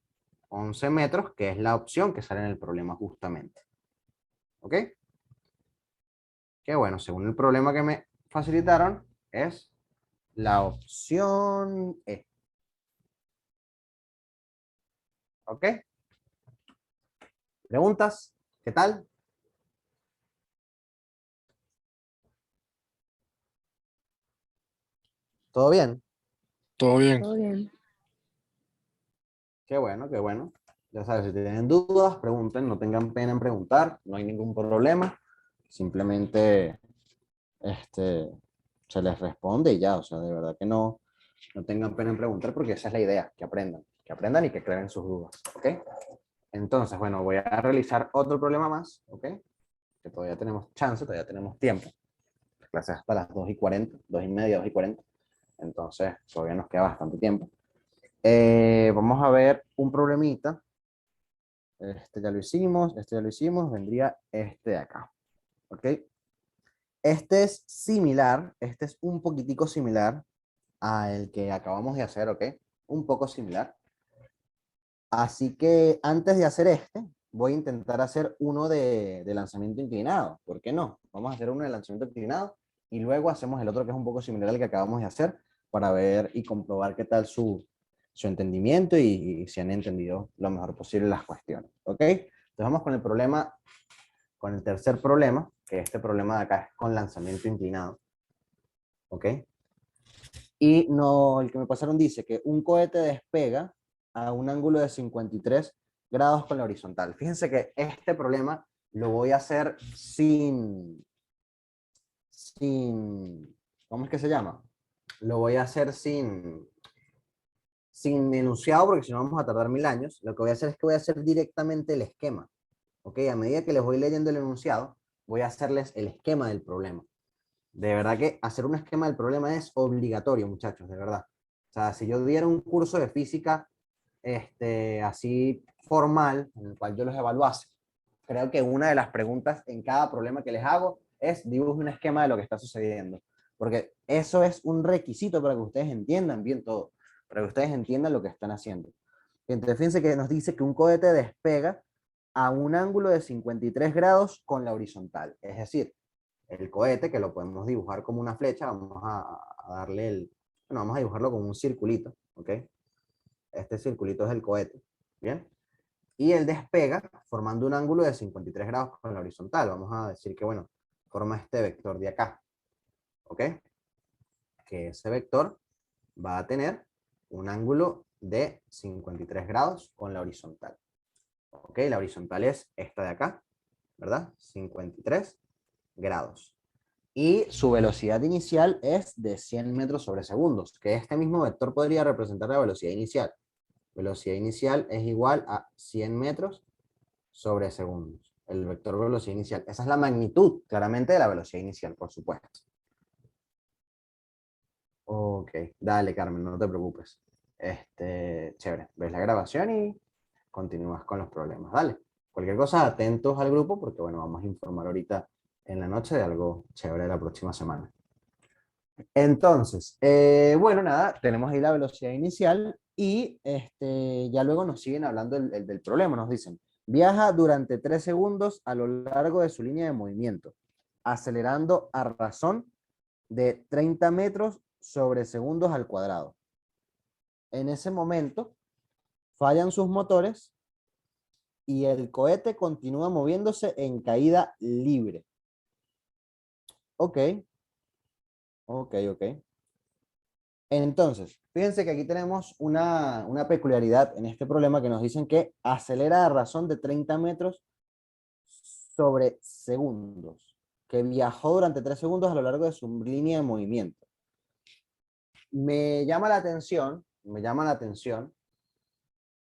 11 metros, que es la opción que sale en el problema justamente. ¿Ok? Qué bueno, según el problema que me facilitaron, es la opción E. ¿Ok? ¿Preguntas? ¿Qué tal? ¿Todo bien? Todo bien. Todo bien. Qué bueno, qué bueno. Ya sabes, si tienen dudas, pregunten, no tengan pena en preguntar, no hay ningún problema. Simplemente se les responde y ya, o sea, de verdad que no tengan pena en preguntar porque esa es la idea, que aprendan y que aclaren sus dudas, ¿ok? Entonces, bueno, voy a realizar otro problema más, ¿ok? Que todavía tenemos chance, todavía tenemos tiempo. La clase es hasta las 2:40, 2:30, 2:40. Entonces, todavía nos queda bastante tiempo. Vamos a ver un problemita. Este ya lo hicimos, vendría este de acá, ¿ok? Este es similar, este es un poquitico similar al que acabamos de hacer, ¿ok? Un poco similar. Así que antes de hacer este, voy a intentar hacer uno de lanzamiento inclinado. ¿Por qué no? Vamos a hacer uno de lanzamiento inclinado y luego hacemos el otro que es un poco similar al que acabamos de hacer para ver y comprobar qué tal su entendimiento y si han entendido lo mejor posible las cuestiones. ¿Ok? Entonces vamos con el problema, con el tercer problema, que este problema de acá es con lanzamiento inclinado. ¿Ok? Y no, el que me pasaron dice que un cohete despega a un ángulo de 53 grados con la horizontal. Fíjense que este problema lo voy a hacer ¿cómo es que se llama? Lo voy a hacer sin enunciado porque si no vamos a tardar 1000 años. Lo que voy a hacer es que voy a hacer directamente el esquema. ¿Ok? A medida que les voy leyendo el enunciado, voy a hacerles el esquema del problema. De verdad que hacer un esquema del problema es obligatorio, muchachos, de verdad. O sea, si yo diera un curso de física así formal, en el cual yo los evaluase, creo que una de las preguntas en cada problema que les hago es dibuje un esquema de lo que está sucediendo. Porque eso es un requisito para que ustedes entiendan bien todo, para que ustedes entiendan lo que están haciendo. Entonces, fíjense que nos dice que un cohete despega a un ángulo de 53 grados con la horizontal. Es decir, el cohete, que lo podemos dibujar como una flecha, vamos a darle bueno, vamos a dibujarlo como un circulito, ¿ok? Este circulito es el cohete, ¿bien? Y él despega formando un ángulo de 53 grados con la horizontal. Vamos a decir que, bueno, forma este vector de acá, ¿ok? Que ese vector va a tener un ángulo de 53 grados con la horizontal. ¿Ok? La horizontal es esta de acá, ¿verdad? 53 grados. Y su velocidad inicial es de 100 metros sobre segundos, que este mismo vector podría representar la velocidad inicial. Velocidad inicial es igual a 100 metros sobre segundos. El vector velocidad inicial. Esa es la magnitud, claramente, de la velocidad inicial, por supuesto. Ok, dale, Carmen, no te preocupes. Chévere. Ves la grabación y continúas con los problemas. Dale. Cualquier cosa, atentos al grupo, porque bueno, vamos a informar ahorita en la noche de algo chévere la próxima semana. Entonces, bueno, nada, tenemos ahí la velocidad inicial y ya luego nos siguen hablando del problema. Nos dicen, viaja durante 3 segundos a lo largo de su línea de movimiento, acelerando a razón de 30 metros sobre segundos al cuadrado. En ese momento, fallan sus motores y el cohete continúa moviéndose en caída libre. Ok, ok. Entonces, fíjense que aquí tenemos una peculiaridad en este problema que nos dicen que acelera a razón de 30 metros sobre segundos, que viajó durante 3 segundos a lo largo de su línea de movimiento. Me llama la atención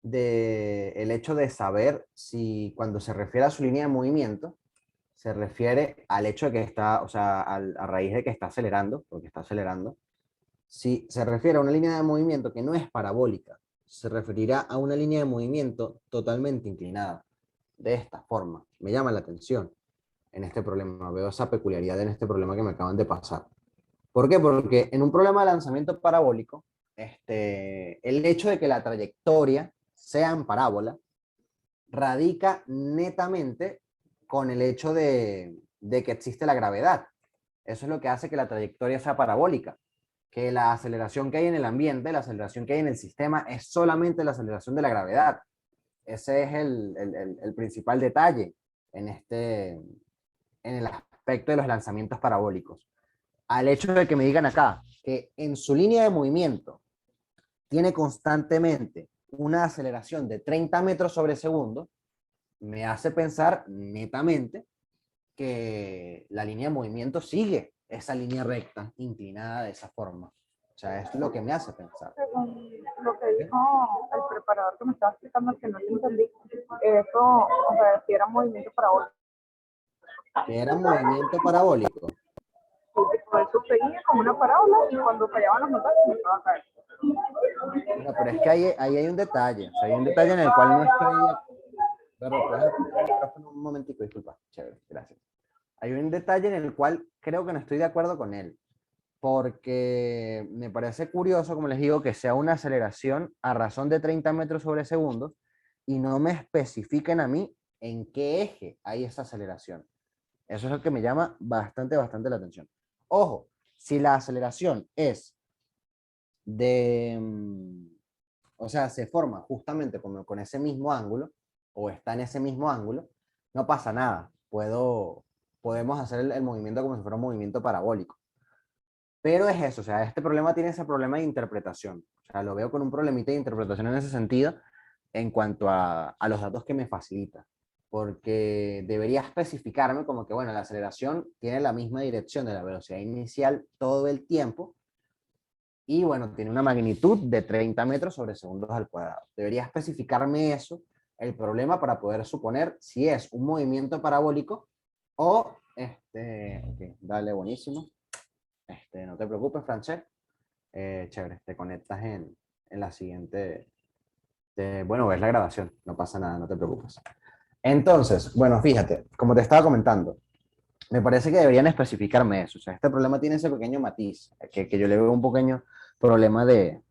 el hecho de saber si cuando se refiere a su línea de movimiento, se refiere al hecho de que está, o sea, a raíz de que está acelerando, porque está acelerando. Si se refiere a una línea de movimiento que no es parabólica, se referirá a una línea de movimiento totalmente inclinada. De esta forma. Me llama la atención en este problema. Veo esa peculiaridad en este problema que me acaban de pasar. ¿Por qué? Porque en un problema de lanzamiento parabólico, el hecho de que la trayectoria sea en parábola radica netamente con el hecho de que existe la gravedad. Eso es lo que hace que la trayectoria sea parabólica. Que la aceleración que hay en el ambiente, la aceleración que hay en el sistema, es solamente la aceleración de la gravedad. Ese es el principal detalle en el aspecto de los lanzamientos parabólicos. Al hecho de que me digan acá que en su línea de movimiento tiene constantemente una aceleración de 30 metros sobre segundo, me hace pensar netamente que la línea de movimiento sigue esa línea recta, inclinada de esa forma. O sea, es lo que me hace pensar. Según lo que dijo el preparador que me estaba explicando, que no te entendí, eso, o sea, si era movimiento parabólico. Que era movimiento parabólico. Eso seguía como una parábola y cuando fallaban los motores empezaba a caer. Bueno, pero es que ahí hay un detalle. O sea, hay un detalle en el cual no estoy. Pero puedes apagar el micrófono un momentico, disculpa. Chévere, gracias. Hay un detalle en el cual creo que no estoy de acuerdo con él. Porque me parece curioso, como les digo, que sea una aceleración a razón de 30 metros sobre segundos y no me especifiquen a mí en qué eje hay esa aceleración. Eso es lo que me llama bastante la atención. Ojo, si la aceleración es de, o sea, se forma justamente con ese mismo ángulo, o está en ese mismo ángulo, no pasa nada. Podemos hacer el movimiento como si fuera un movimiento parabólico. Pero es eso, o sea, este problema tiene ese problema de interpretación. O sea, lo veo con un problemita de interpretación en ese sentido en cuanto a los datos que me facilita. Porque debería especificarme como que, bueno, la aceleración tiene la misma dirección de la velocidad inicial todo el tiempo y, bueno, tiene una magnitud de 30 metros sobre segundos al cuadrado. Debería especificarme eso, el problema, para poder suponer si es un movimiento parabólico o, ok, dale, buenísimo. No te preocupes, Francesc. Chévere, te conectas en la siguiente. Bueno, ves la grabación, no pasa nada, no te preocupes. Entonces, bueno, fíjate, como te estaba comentando, me parece que deberían especificarme eso. O sea, este problema tiene ese pequeño matiz, que yo le veo un pequeño problema de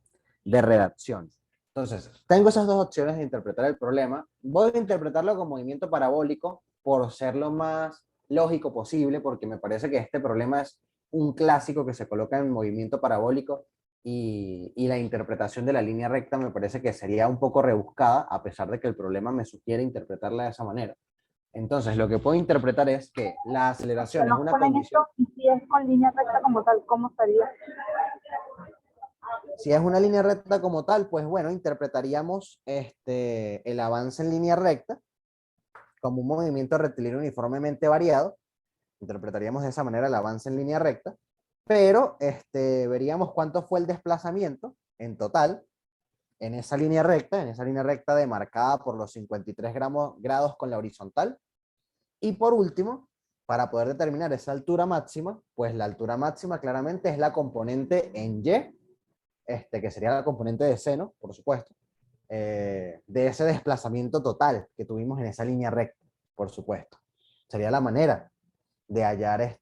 redacción. Entonces, tengo esas dos opciones de interpretar el problema. Voy a interpretarlo como movimiento parabólico por ser lo más lógico posible, porque me parece que este problema es un clásico que se coloca en movimiento parabólico y la interpretación de la línea recta me parece que sería un poco rebuscada, a pesar de que el problema me sugiere interpretarla de esa manera. Entonces, lo que puedo interpretar es que la Que aceleración es nos una ponen condición. esto y si es con línea recta como tal, ¿cómo sería? Si es una línea recta como tal, pues bueno, interpretaríamos el avance en línea recta como un movimiento rectilíneo uniformemente variado. Interpretaríamos de esa manera el avance en línea recta, pero veríamos cuánto fue el desplazamiento en total en esa línea recta demarcada por los 53 grados con la horizontal. Y por último, para poder determinar esa altura máxima, pues la altura máxima claramente es la componente en Y, que sería la componente de seno, por supuesto, de ese desplazamiento total que tuvimos en esa línea recta, por supuesto. Sería la manera de hallar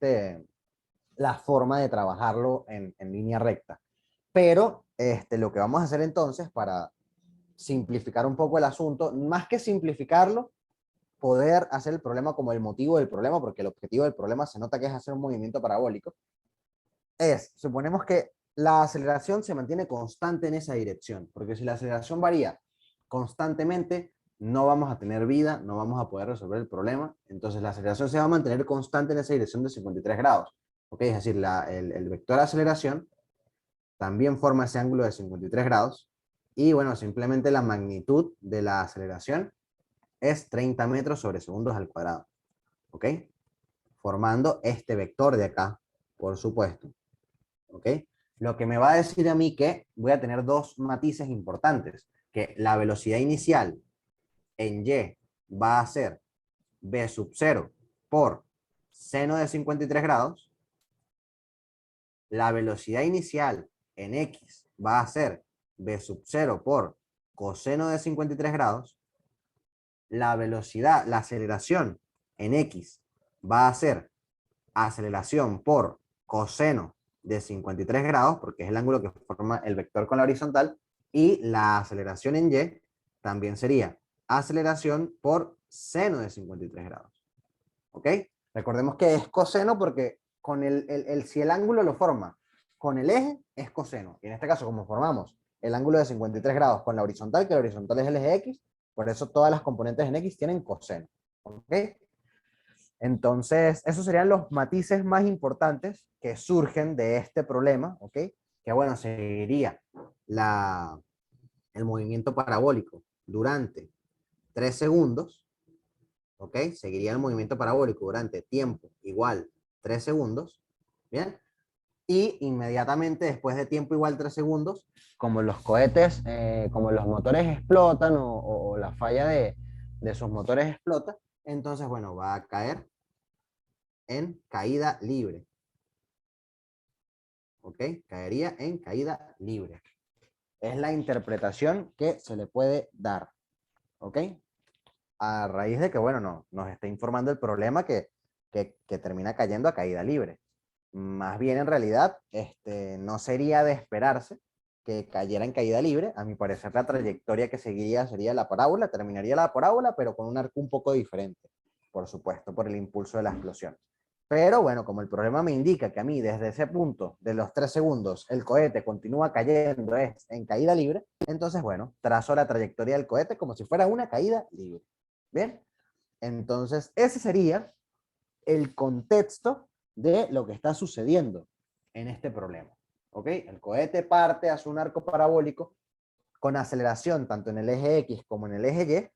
la forma de trabajarlo en línea recta. Pero lo que vamos a hacer entonces para simplificar un poco el asunto, más que simplificarlo, poder hacer el problema como el motivo del problema, porque el objetivo del problema se nota que es hacer un movimiento parabólico, suponemos que la aceleración se mantiene constante en esa dirección, porque si la aceleración varía constantemente, no vamos a tener vida, no vamos a poder resolver el problema, entonces la aceleración se va a mantener constante en esa dirección de 53 grados, ¿ok? Es decir, el vector de aceleración también forma ese ángulo de 53 grados, y bueno, simplemente la magnitud de la aceleración es 30 metros sobre segundos al cuadrado, ¿ok? Formando este vector de acá, por supuesto. ¿Ok? Lo que me va a decir a mí que voy a tener dos matices importantes, que la velocidad inicial en Y va a ser B sub 0 por seno de 53 grados, la velocidad inicial en X va a ser B sub 0 por coseno de 53 grados, la velocidad, la aceleración en X va a ser aceleración por coseno de 53 grados, porque es el ángulo que forma el vector con la horizontal, y la aceleración en Y también sería aceleración por seno de 53 grados. ¿Ok? Recordemos que es coseno porque con si el ángulo lo forma con el eje, es coseno. Y en este caso, como formamos el ángulo de 53 grados con la horizontal, que la horizontal es el eje X, por eso todas las componentes en X tienen coseno. ¿Ok? Entonces, esos serían los matices más importantes que surgen de este problema, ¿ok? Que bueno, seguiría el movimiento parabólico durante 3 segundos, ¿ok? Seguiría el movimiento parabólico durante tiempo igual 3 segundos, ¿bien? Y inmediatamente después de tiempo igual 3 segundos, como los cohetes, como los motores explotan o la falla de sus motores explota, entonces, bueno, va a caer en caída libre. ¿Ok? Caería en caída libre. Es la interpretación que se le puede dar. ¿Ok? A raíz de que, bueno, nos está informando el problema que termina cayendo a caída libre. Más bien, en realidad, no sería de esperarse que cayera en caída libre. A mi parecer, la trayectoria que seguiría sería la parábola, terminaría la parábola, pero con un arco un poco diferente, por supuesto, por el impulso de la explosión. Pero bueno, como el problema me indica que a mí desde ese punto, de los 3 segundos, el cohete continúa cayendo es en caída libre, entonces bueno, trazo la trayectoria del cohete como si fuera una caída libre. ¿Bien? Entonces ese sería el contexto de lo que está sucediendo en este problema. ¿Ok? El cohete parte hacia un arco parabólico con aceleración tanto en el eje X como en el eje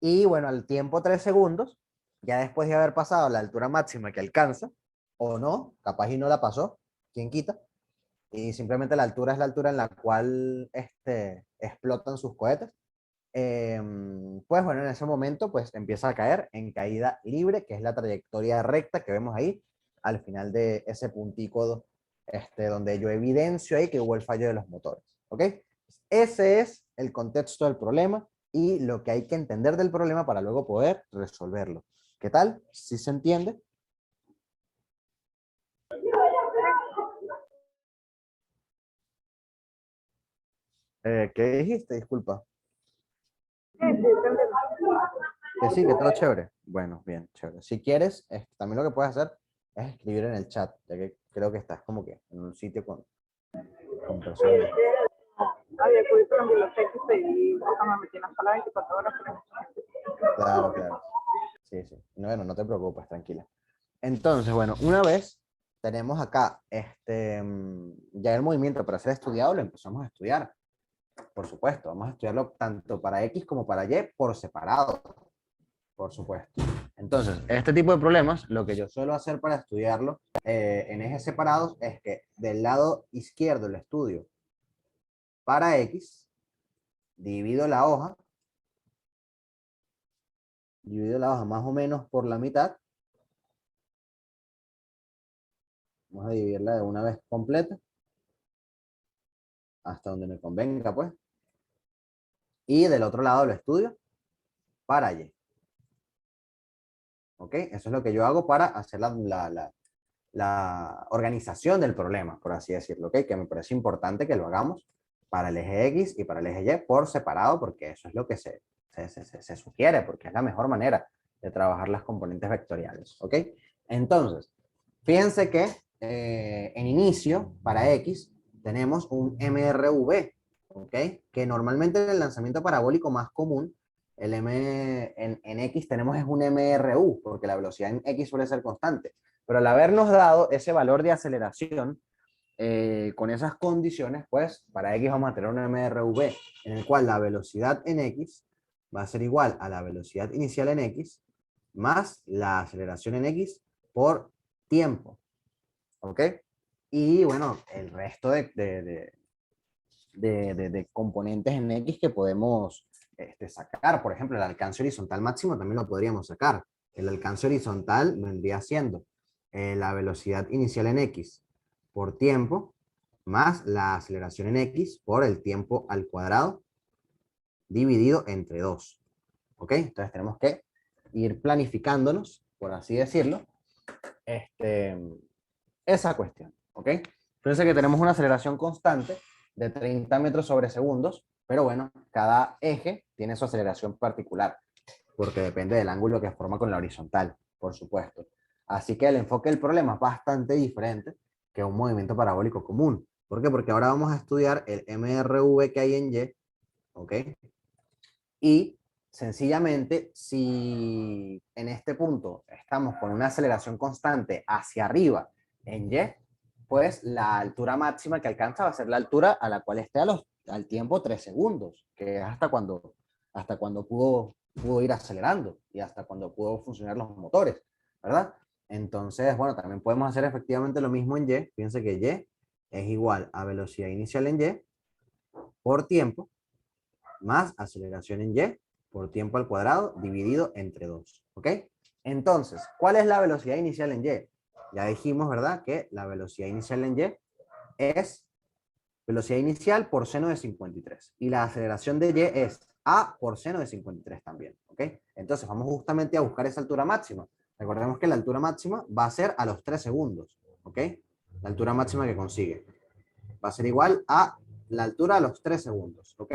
Y. Y bueno, al tiempo 3 segundos, ya después de haber pasado la altura máxima que alcanza, o no, capaz y no la pasó, quién quita, y simplemente la altura es la altura en la cual explotan sus cohetes, pues bueno, en ese momento pues empieza a caer en caída libre, que es la trayectoria recta que vemos ahí al final de ese puntico donde yo evidencio ahí que hubo el fallo de los motores. ¿Ok? Ese es el contexto del problema y lo que hay que entender del problema para luego poder resolverlo. ¿Qué tal? ¿Sí se entiende? ¿Qué dijiste? Disculpa. Sí, sí, te entiendo. Que sí, que todo chévere. Bueno, bien, chévere. Si quieres, también lo que puedes hacer es escribir en el chat, ya que creo que estás como que en un sitio con personas. Ay, acudí por la biblioteca y pedí, porque me metí en la sala 24 horas. Claro, claro. Sí, sí. No, bueno, no te preocupes, tranquila. Entonces, bueno, una vez tenemos acá ya el movimiento para ser estudiado, lo empezamos a estudiar. Por supuesto, vamos a estudiarlo tanto para X como para Y por separado. Por supuesto. Entonces, este tipo de problemas, lo que yo suelo hacer para estudiarlo en ejes separados es que del lado izquierdo el estudio para X, divido la hoja más o menos por la mitad. Vamos a dividirla de una vez completa, hasta donde me convenga, pues. Y del otro lado lo estudio para Y. ¿Ok? Eso es lo que yo hago para hacer la organización del problema, por así decirlo, ¿ok? Que me parece importante que lo hagamos para el eje X y para el eje Y por separado, porque eso es lo que se sugiere, porque es la mejor manera de trabajar las componentes vectoriales, ¿ok? Entonces, fíjense que en inicio, para X, tenemos un MRV, ¿ok? Que normalmente en el lanzamiento parabólico más común, en X tenemos es un MRU, porque la velocidad en X suele ser constante. Pero al habernos dado ese valor de aceleración, con esas condiciones, pues para X vamos a tener un MRV en el cual la velocidad en X va a ser igual a la velocidad inicial en X más la aceleración en X por tiempo. ¿Ok? Y bueno, el resto de componentes en X que podemos sacar. Por ejemplo, el alcance horizontal máximo también lo podríamos sacar. El alcance horizontal vendría siendo la velocidad inicial en X por tiempo más la aceleración en X por el tiempo al cuadrado dividido entre 2. ¿Ok? Entonces tenemos que ir planificándonos, por así decirlo, esa cuestión. ¿Ok? Fíjense que tenemos una aceleración constante de 30 metros sobre segundos, pero bueno, cada eje tiene su aceleración particular, porque depende del ángulo que forma con la horizontal, por supuesto. Así que el enfoque del problema es bastante diferente que un movimiento parabólico común. ¿Por qué? Porque ahora vamos a estudiar el MRV que hay en Y, ¿ok? Y sencillamente, si en este punto estamos con una aceleración constante hacia arriba en Y, pues la altura máxima que alcanza va a ser la altura a la cual esté al tiempo 3 segundos, que es hasta cuando pudo ir acelerando y hasta cuando pudo funcionar los motores, ¿verdad? Entonces, bueno, también podemos hacer efectivamente lo mismo en Y. Fíjense que Y es igual a velocidad inicial en Y por tiempo más aceleración en Y por tiempo al cuadrado dividido entre 2. ¿Ok? Entonces, ¿cuál es la velocidad inicial en Y? Ya dijimos, ¿verdad? Que la velocidad inicial en Y es velocidad inicial por seno de 53. Y la aceleración de Y es A por seno de 53 también. ¿Ok? Entonces, vamos justamente a buscar esa altura máxima. Recordemos que la altura máxima va a ser a los 3 segundos. ¿Ok? La altura máxima que consigue. Va a ser igual a la altura a los 3 segundos. ¿Ok?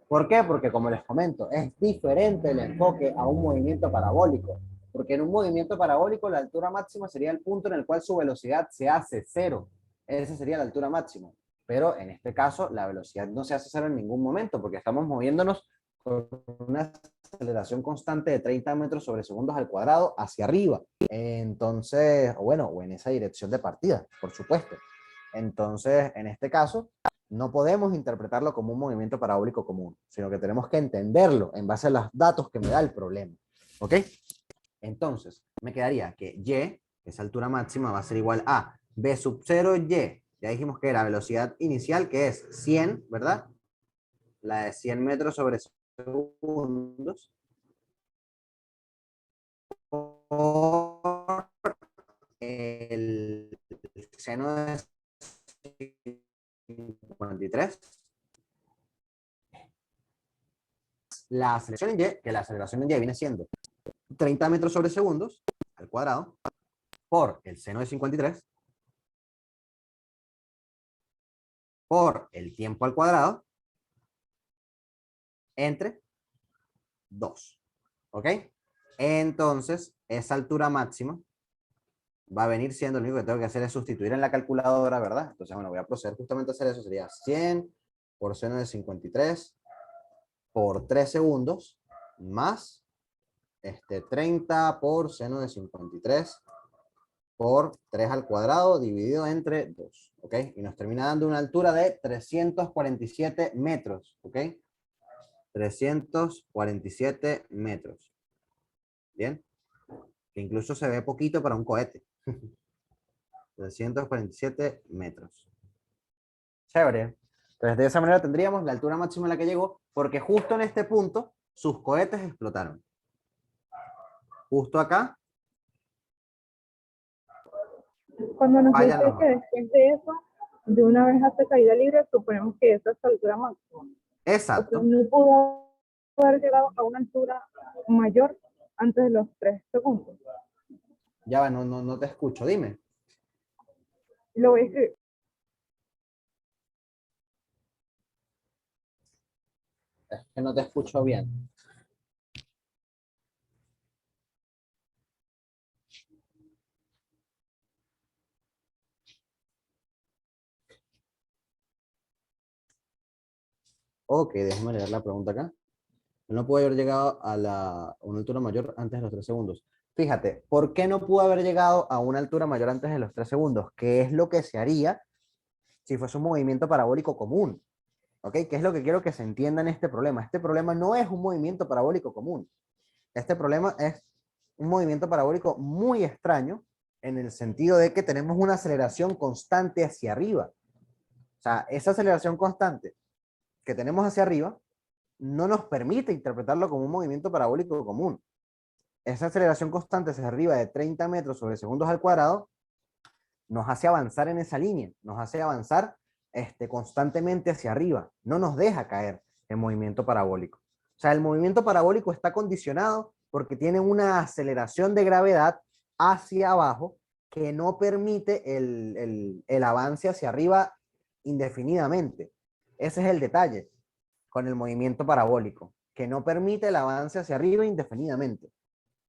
¿Por qué? Porque como les comento, es diferente el enfoque a un movimiento parabólico. Porque en un movimiento parabólico la altura máxima sería el punto en el cual su velocidad se hace cero. Esa sería la altura máxima. Pero en este caso la velocidad no se hace cero en ningún momento porque estamos moviéndonos con una aceleración constante de 30 metros sobre segundos al cuadrado hacia arriba. Entonces, bueno, o en esa dirección de partida, por supuesto. Entonces, en este caso, no podemos interpretarlo como un movimiento parabólico común, sino que tenemos que entenderlo en base a los datos que me da el problema. ¿Ok? Entonces, me quedaría que y, esa altura máxima, va a ser igual a b sub 0 y. Ya dijimos que la velocidad inicial, que es 100, ¿verdad? La de 100 metros sobre segundos, por el seno de 53. La aceleración en y, que la aceleración en y viene siendo 30 metros sobre segundos al cuadrado, por el seno de 53, por el tiempo al cuadrado, entre 2. ¿Ok? Entonces, esa altura máxima va a venir siendo, lo único que tengo que hacer es sustituir en la calculadora, ¿verdad? Entonces, bueno, voy a proceder justamente a hacer eso. Sería 100 por seno de 53 por 3 segundos, más 30 por seno de 53 por 3 al cuadrado dividido entre 2, ¿ok? Y nos termina dando una altura de 347 metros, ¿ok? 347 metros. ¿Bien? Que incluso se ve poquito para un cohete. 347 metros. Chévere. Entonces, de esa manera tendríamos la altura máxima a la que llegó, porque justo en este punto sus cohetes explotaron. Justo acá Cuando nos fallan dice los que otros. después de eso, de una vez hace caída libre, suponemos que esa es la altura máxima. O sea, Exacto. no pudo haber llegado a una altura mayor antes de los 3 segundos. Ya va, no te escucho, dime. Lo voy a escribir. Es que no te escucho bien. Ok, déjame leer la pregunta acá. No pudo haber llegado a una altura mayor antes de los 3 segundos. Fíjate, ¿por qué no pudo haber llegado a una altura mayor antes de los 3 segundos? ¿Qué es lo que se haría si fuese un movimiento parabólico común? ¿Ok? ¿Qué es lo que quiero que se entienda en este problema? Este problema no es un movimiento parabólico común. Este problema es un movimiento parabólico muy extraño en el sentido de que tenemos una aceleración constante hacia arriba. O sea, esa aceleración constante que tenemos hacia arriba no nos permite interpretarlo como un movimiento parabólico común. Esa aceleración constante hacia arriba de 30 metros sobre segundos al cuadrado nos hace avanzar en esa línea, nos hace avanzar constantemente hacia arriba, no nos deja caer en movimiento parabólico. O sea, el movimiento parabólico está condicionado porque tiene una aceleración de gravedad hacia abajo que no permite el avance hacia arriba indefinidamente. Ese es el detalle con el movimiento parabólico, que no permite el avance hacia arriba indefinidamente.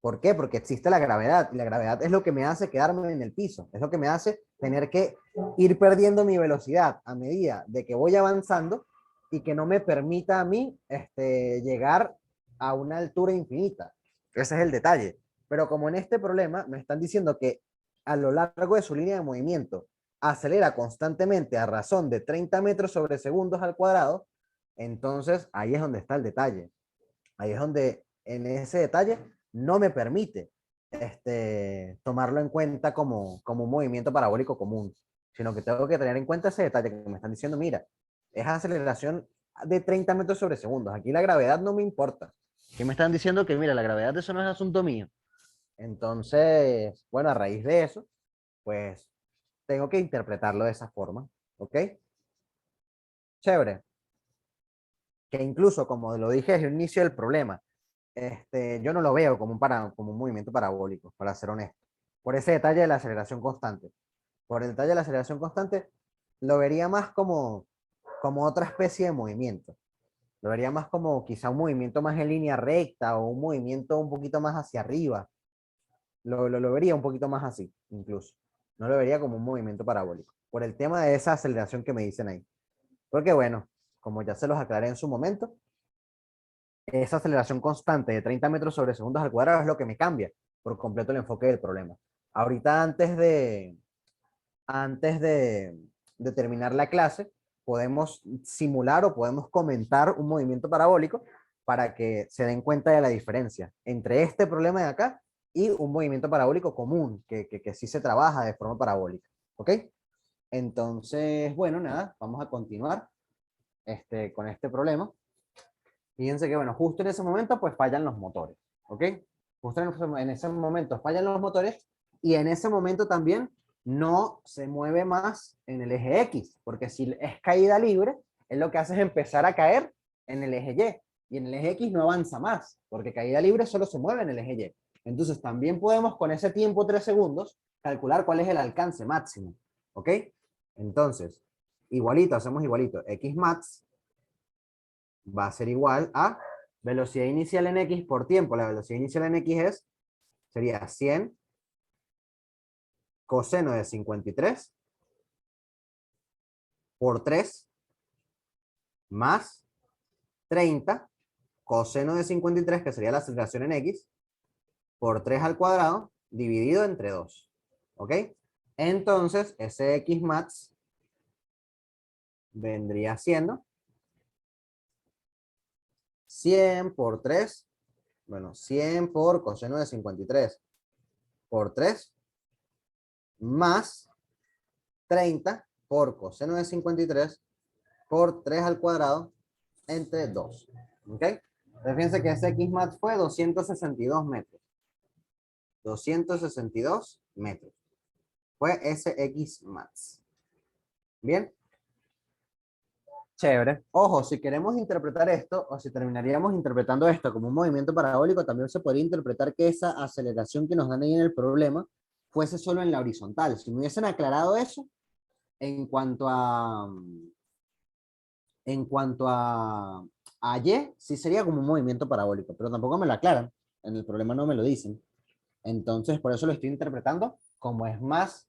¿Por qué? Porque existe la gravedad, y la gravedad es lo que me hace quedarme en el piso, es lo que me hace tener que ir perdiendo mi velocidad a medida de que voy avanzando y que no me permita a mí llegar a una altura infinita. Ese es el detalle. Pero como en este problema me están diciendo que a lo largo de su línea de movimiento acelera constantemente a razón de 30 metros sobre segundos al cuadrado, entonces ahí es donde está el detalle. Ahí es donde en ese detalle no me permite tomarlo en cuenta como un movimiento parabólico común, sino que tengo que tener en cuenta ese detalle que me están diciendo, mira, es aceleración de 30 metros sobre segundos, aquí la gravedad no me importa. Aquí me están diciendo que, mira, la gravedad de eso no es asunto mío. Entonces, bueno, a raíz de eso, pues tengo que interpretarlo de esa forma, ¿ok? Chévere. Que incluso, como lo dije desde el inicio del problema, yo no lo veo como un movimiento parabólico, para ser honesto. Por ese detalle de la aceleración constante. Por el detalle de la aceleración constante, lo vería más como otra especie de movimiento. Lo vería más como quizá un movimiento más en línea recta o un movimiento un poquito más hacia arriba. lo vería un poquito más así, incluso. No lo vería como un movimiento parabólico, por el tema de esa aceleración que me dicen ahí. Porque bueno, como ya se los aclaré en su momento, esa aceleración constante de 30 metros sobre segundos al cuadrado es lo que me cambia por completo el enfoque del problema. Ahorita antes de terminar la clase, podemos simular o podemos comentar un movimiento parabólico para que se den cuenta de la diferencia entre este problema de acá y un movimiento parabólico común, que sí se trabaja de forma parabólica. ¿Ok? Entonces, bueno, nada, vamos a continuar con este problema. Fíjense que, bueno, justo en ese momento, pues fallan los motores. ¿Ok? Justo en ese momento fallan los motores y en ese momento también no se mueve más en el eje X, porque si es caída libre, es lo que hace es empezar a caer en el eje Y en el eje X no avanza más, porque caída libre solo se mueve en el eje Y. Entonces también podemos con ese tiempo 3 segundos calcular cuál es el alcance máximo. ¿Ok? Entonces, igualito, hacemos igualito. X max va a ser igual a velocidad inicial en X por tiempo. La velocidad inicial en X sería 100 coseno de 53 por 3 más 30 coseno de 53, que sería la aceleración en X, por 3 al cuadrado, dividido entre 2. ¿Ok? Entonces, ese X max vendría siendo 100 por 3, bueno, 100 por coseno de 53 por 3 más 30 por coseno de 53 por 3 al cuadrado entre 2. ¿Ok? Entonces fíjense que ese X max fue 262 metros. 262 metros. Fue ese X max. Bien. Chévere. Ojo, si queremos interpretar esto, o si terminaríamos interpretando esto como un movimiento parabólico, también se podría interpretar que esa aceleración que nos dan ahí en el problema fuese solo en la horizontal. Si me hubiesen aclarado eso, en cuanto a, a Y, sí sería como un movimiento parabólico, pero tampoco me lo aclaran. En el problema no me lo dicen. Entonces, por eso lo estoy interpretando como es más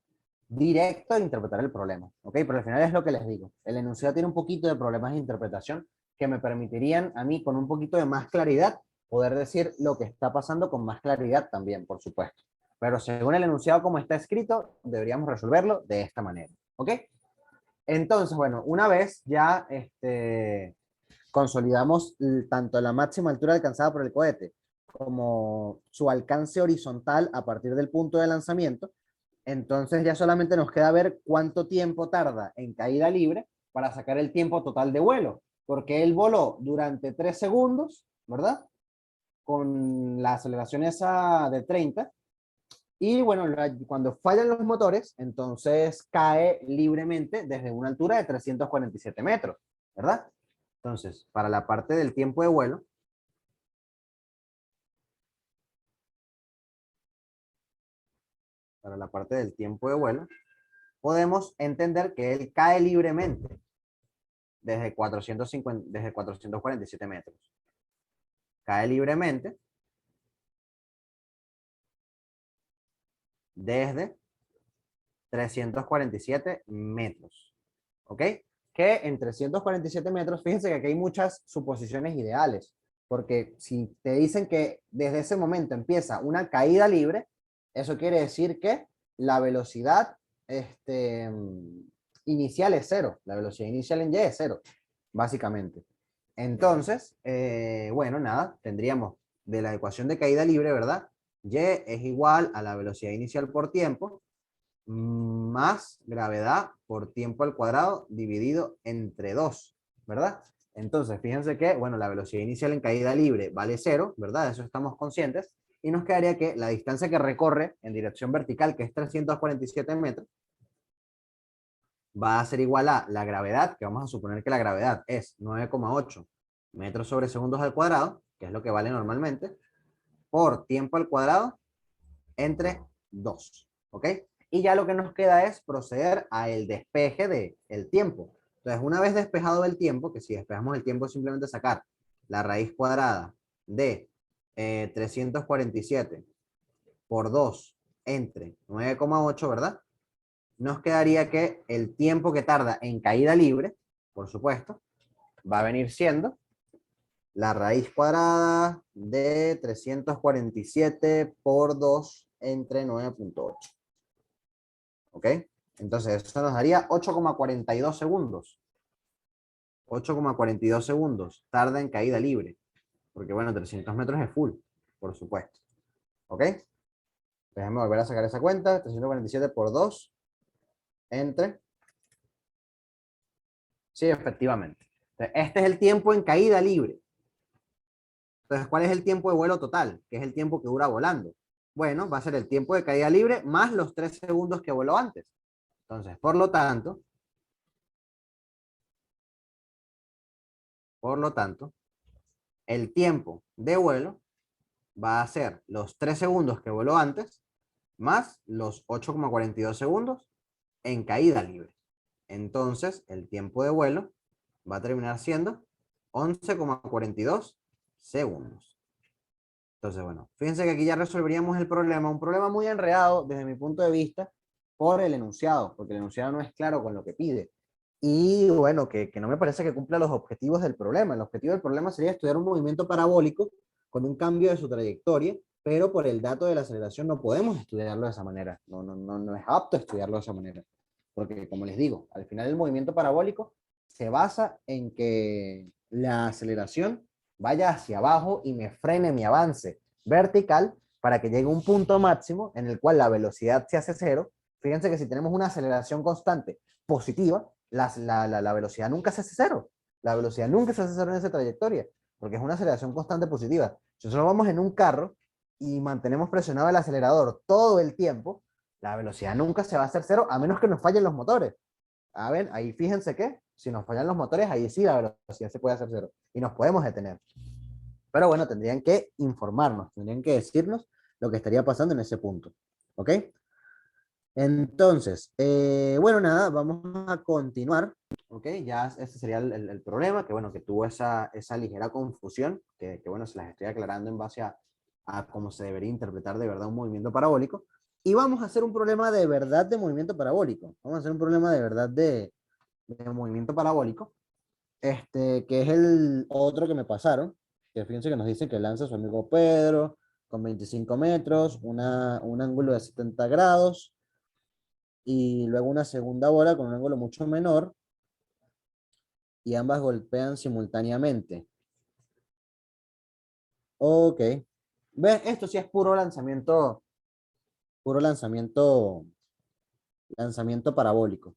directo de interpretar el problema. ¿Ok? Pero al final es lo que les digo. El enunciado tiene un poquito de problemas de interpretación que me permitirían a mí, con un poquito de más claridad, poder decir lo que está pasando con más claridad también, por supuesto. Pero según el enunciado como está escrito, deberíamos resolverlo de esta manera. ¿Ok? Entonces, bueno, una vez ya consolidamos tanto la máxima altura alcanzada por el cohete como su alcance horizontal a partir del punto de lanzamiento, entonces ya solamente nos queda ver cuánto tiempo tarda en caída libre para sacar el tiempo total de vuelo, porque él voló durante 3 segundos, ¿verdad? Con la aceleración esa de 30, y bueno, cuando fallan los motores, entonces cae libremente desde una altura de 347 metros, ¿verdad? Entonces, para la parte del tiempo de vuelo, podemos entender que él cae libremente desde 447 metros. Cae libremente desde 347 metros. ¿Ok? Que en 347 metros, fíjense que aquí hay muchas suposiciones ideales, porque si te dicen que desde ese momento empieza una caída libre, eso quiere decir que la velocidad inicial es cero, la velocidad inicial en Y es cero, básicamente. Entonces, bueno, nada, tendríamos de la ecuación de caída libre, ¿verdad? Y es igual a la velocidad inicial por tiempo, más gravedad por tiempo al cuadrado dividido entre 2, ¿verdad? Entonces, fíjense que, bueno, la velocidad inicial en caída libre vale 0, ¿verdad? De eso estamos conscientes. Y nos quedaría que la distancia que recorre en dirección vertical, que es 347 metros, va a ser igual a la gravedad, que vamos a suponer que la gravedad es 9,8 metros sobre segundos al cuadrado, que es lo que vale normalmente, por tiempo al cuadrado entre 2. ¿Ok? Y ya lo que nos queda es proceder a el despeje del tiempo. Entonces, una vez despejado el tiempo, que si despejamos el tiempo es simplemente sacar la raíz cuadrada de 347 por 2 entre 9,8, ¿verdad? Nos quedaría que el tiempo que tarda en caída libre, por supuesto, va a venir siendo la raíz cuadrada de 347 por 2 entre 9,8. ¿Ok? Entonces eso nos daría 8,42 segundos. 8,42 segundos tarda en caída libre. Porque bueno, 300 metros es full, por supuesto. ¿Ok? Déjame volver a sacar esa cuenta. 347 por 2 entre... Sí, efectivamente. Entonces, este es el tiempo en caída libre. Entonces, ¿cuál es el tiempo de vuelo total? Que es el tiempo que dura volando. Bueno, va a ser el tiempo de caída libre más los 3 segundos que voló antes. Entonces, por lo tanto, el tiempo de vuelo va a ser los 3 segundos que voló antes más los 8,42 segundos en caída libre. Entonces, el tiempo de vuelo va a terminar siendo 11,42 segundos. Entonces, bueno, fíjense que aquí ya resolveríamos el problema, un problema muy enredado desde mi punto de vista por el enunciado, porque el enunciado no es claro con lo que pide. Y bueno, que no me parece que cumpla los objetivos del problema. El objetivo del problema sería estudiar un movimiento parabólico con un cambio de su trayectoria, pero por el dato de la aceleración no podemos estudiarlo de esa manera. No es apto estudiarlo de esa manera. Porque, como les digo, al final el movimiento parabólico se basa en que la aceleración vaya hacia abajo y me frene mi avance vertical para que llegue a un punto máximo en el cual la velocidad se hace cero. Fíjense que si tenemos una aceleración constante positiva, la velocidad nunca se hace cero. La velocidad nunca se hace cero en esa trayectoria, porque es una aceleración constante positiva. Si nosotros vamos en un carro y mantenemos presionado el acelerador todo el tiempo, la velocidad nunca se va a hacer cero a menos que nos fallen los motores. A ver, ahí fíjense que si nos fallan los motores, ahí sí la velocidad se puede hacer cero y nos podemos detener. Pero bueno, tendrían que informarnos, tendrían que decirnos lo que estaría pasando en ese punto. ¿Ok? Entonces, bueno, nada, vamos a continuar. ¿Ok? Ya ese sería el problema, que bueno, que tuvo esa ligera confusión, que bueno, se las estoy aclarando en base a cómo se debería interpretar de verdad un movimiento parabólico. Y vamos a hacer un problema de verdad de movimiento parabólico. Vamos a hacer un problema de verdad de movimiento parabólico, que es el otro que me pasaron, que fíjense que nos dice que lanza su amigo Pedro con 25 metros, un ángulo de 70 grados, y luego una segunda bola con un ángulo mucho menor, y ambas golpean simultáneamente. Ok. ¿Ves? Esto sí es puro lanzamiento parabólico.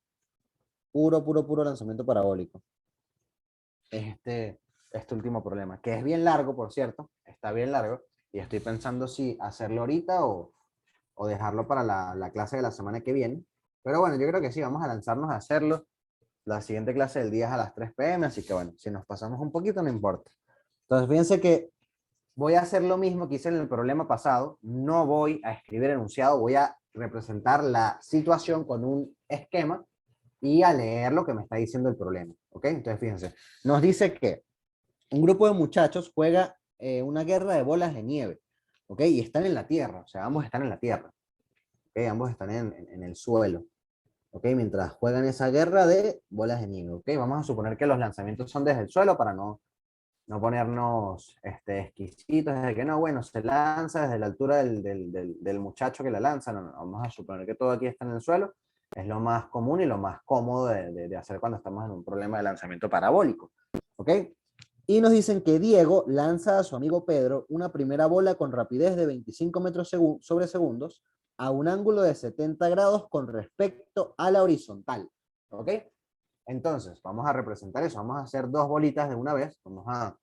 Puro lanzamiento parabólico. Este último problema, que es bien largo, por cierto, está bien largo, y estoy pensando si hacerlo ahorita o dejarlo para la clase de la semana que viene. Pero bueno, yo creo que sí, vamos a lanzarnos a hacerlo. La siguiente clase del día es a las 3 p.m., así que bueno, si nos pasamos un poquito, no importa. Entonces, fíjense que voy a hacer lo mismo que hice en el problema pasado. No voy a escribir enunciado, voy a representar la situación con un esquema y a leer lo que me está diciendo el problema. ¿Ok? Entonces, fíjense, nos dice que un grupo de muchachos juega una guerra de bolas de nieve. ¿Ok? Y están en la tierra, o sea, ambos están en la tierra. ¿Ok? Ambos están en el suelo. ¿Ok? Mientras juegan esa guerra de bolas de nieve. ¿Ok? Vamos a suponer que los lanzamientos son desde el suelo para no ponernos exquisitos, de que no, bueno, se lanza desde la altura del muchacho que la lanza. No, vamos a suponer que todo aquí está en el suelo. Es lo más común y lo más cómodo de hacer cuando estamos en un problema de lanzamiento parabólico. ¿Ok? Y nos dicen que Diego lanza a su amigo Pedro una primera bola con rapidez de 25 metros sobre segundos a un ángulo de 70 grados con respecto a la horizontal. ¿Ok? Entonces, vamos a representar eso. Vamos a hacer dos bolitas de una vez. Vamos a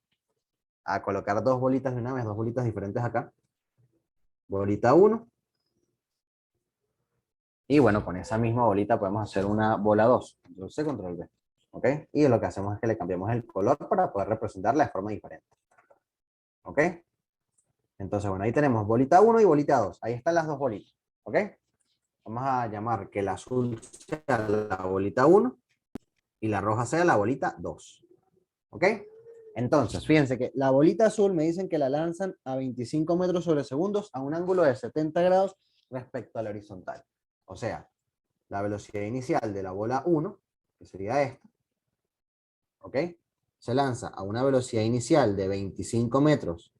colocar dos bolitas de una vez, dos bolitas diferentes acá. Bolita 1. Y bueno, con esa misma bolita podemos hacer una bola 2. Control C, control V. ¿Ok? Y lo que hacemos es que le cambiaremos el color para poder representarla de forma diferente. ¿Ok? Entonces, bueno, ahí tenemos bolita 1 y bolita 2. Ahí están las dos bolitas. ¿Ok? Vamos a llamar que el azul sea la bolita 1 y la roja sea la bolita 2. ¿Ok? Entonces, fíjense que la bolita azul me dicen que la lanzan a 25 metros sobre segundos a un ángulo de 70 grados respecto a la horizontal. O sea, la velocidad inicial de la bola 1, que sería esta, ¿ok? Se lanza a una velocidad inicial de 25 metros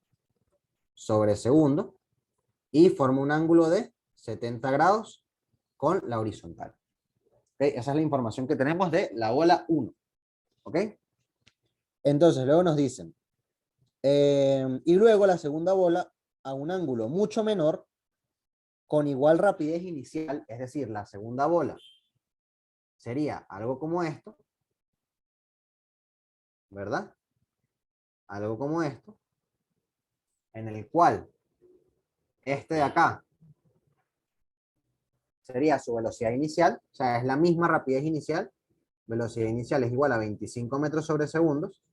sobre segundo y forma un ángulo de 70 grados con la horizontal. ¿Okay? Esa es la información que tenemos de la bola 1. ¿Ok? Entonces, luego nos dicen, y luego la segunda bola a un ángulo mucho menor con igual rapidez inicial, es decir, la segunda bola sería algo como esto, ¿verdad? Algo como esto, en el cual este de acá sería su velocidad inicial, o sea, es la misma rapidez inicial, velocidad inicial es igual a 25 metros sobre segundos,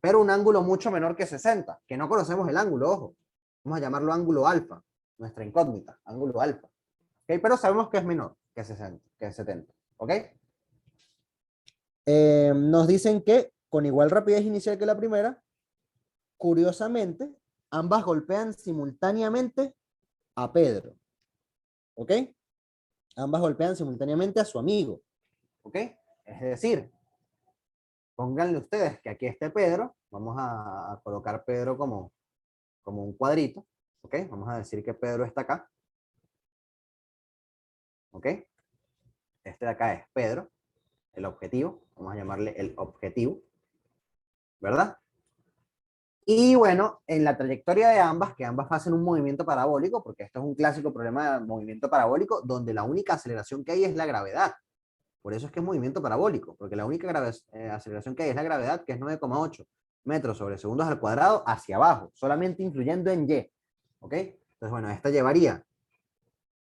pero un ángulo mucho menor que 60, que no conocemos el ángulo, ojo. Vamos a llamarlo ángulo alfa, nuestra incógnita, ángulo alfa. ¿Okay? Pero sabemos que es menor que 60, que 70. ¿Ok? Nos dicen que con igual rapidez inicial que la primera, curiosamente, ambas golpean simultáneamente a Pedro. ¿Ok? Ambas golpean simultáneamente a su amigo. ¿Ok? Es decir, pónganle ustedes que aquí esté Pedro. Vamos a colocar Pedro como un cuadrito. ¿Ok? Vamos a decir que Pedro está acá. ¿Ok? Este de acá es Pedro, el objetivo. Vamos a llamarle el objetivo. ¿Verdad? Y bueno, en la trayectoria de ambas, que ambas hacen un movimiento parabólico, porque esto es un clásico problema de movimiento parabólico, donde la única aceleración que hay es la gravedad. Por eso es que es movimiento parabólico, porque la única aceleración que hay es la gravedad, que es 9,8 metros sobre segundos al cuadrado hacia abajo, solamente influyendo en Y. ¿Ok? Entonces, bueno, esta llevaría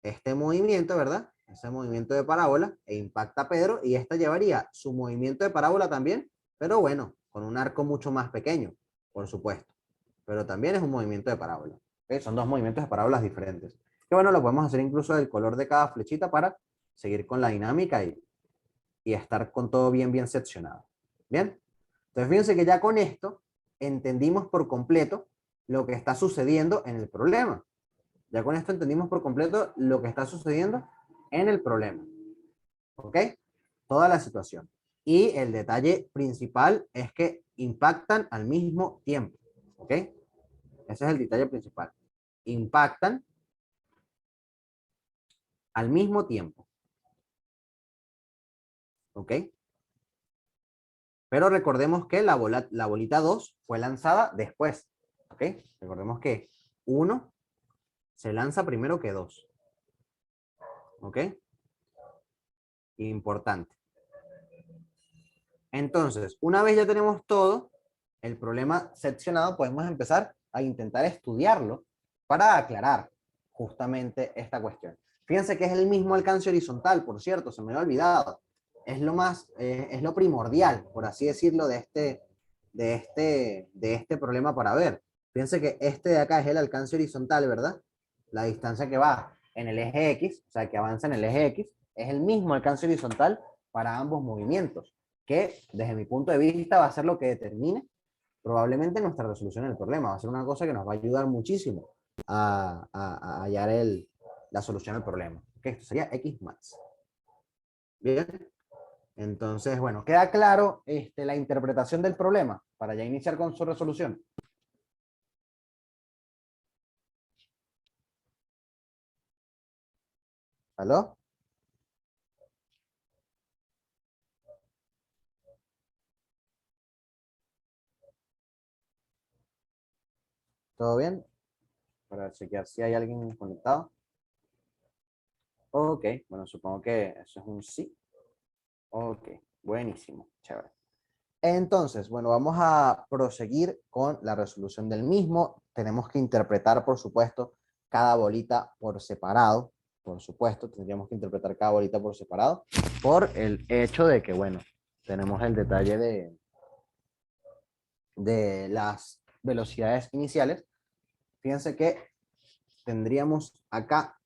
este movimiento, ¿verdad? Ese movimiento de parábola e impacta a Pedro, y esta llevaría su movimiento de parábola también, pero bueno, con un arco mucho más pequeño, por supuesto. Pero también es un movimiento de parábola. ¿Okay? Son dos movimientos de parábolas diferentes. Que bueno, lo podemos hacer incluso del color de cada flechita para seguir con la dinámica y estar con todo bien seccionado. ¿Bien? Entonces fíjense que ya con esto entendimos por completo lo que está sucediendo en el problema. Ya con esto entendimos por completo lo que está sucediendo en el problema. ¿Ok? Toda la situación. Y el detalle principal es que impactan al mismo tiempo. ¿Ok? Ese es el detalle principal. Impactan al mismo tiempo. ¿Ok? Pero recordemos que la bolita 2 fue lanzada después. ¿Ok? Recordemos que 1 se lanza primero que 2. ¿Ok? Importante. Entonces, una vez ya tenemos todo el problema seccionado, podemos empezar a intentar estudiarlo para aclarar justamente esta cuestión. Fíjense que es el mismo alcance horizontal, por cierto, se me había olvidado. Es lo primordial, por así decirlo, de este problema para ver. Fíjense que este de acá es el alcance horizontal, ¿verdad? La distancia que va en el eje X, o sea, que avanza en el eje X, es el mismo alcance horizontal para ambos movimientos, que desde mi punto de vista va a ser lo que determine probablemente nuestra resolución del problema. Va a ser una cosa que nos va a ayudar muchísimo a hallar la solución al problema. Que esto sería X más. Bien. Entonces, bueno, queda claro la interpretación del problema para ya iniciar con su resolución. ¿Aló? ¿Todo bien? Para chequear si hay alguien conectado. Ok, bueno, supongo que eso es un sí. Ok, buenísimo, chévere. Entonces, bueno, vamos a proseguir con la resolución del mismo. Tenemos que interpretar, por supuesto, cada bolita por separado. Por supuesto, tendríamos que interpretar cada bolita por separado, por el hecho de que, bueno, tenemos el detalle de las velocidades iniciales. Fíjense que tendríamos acá,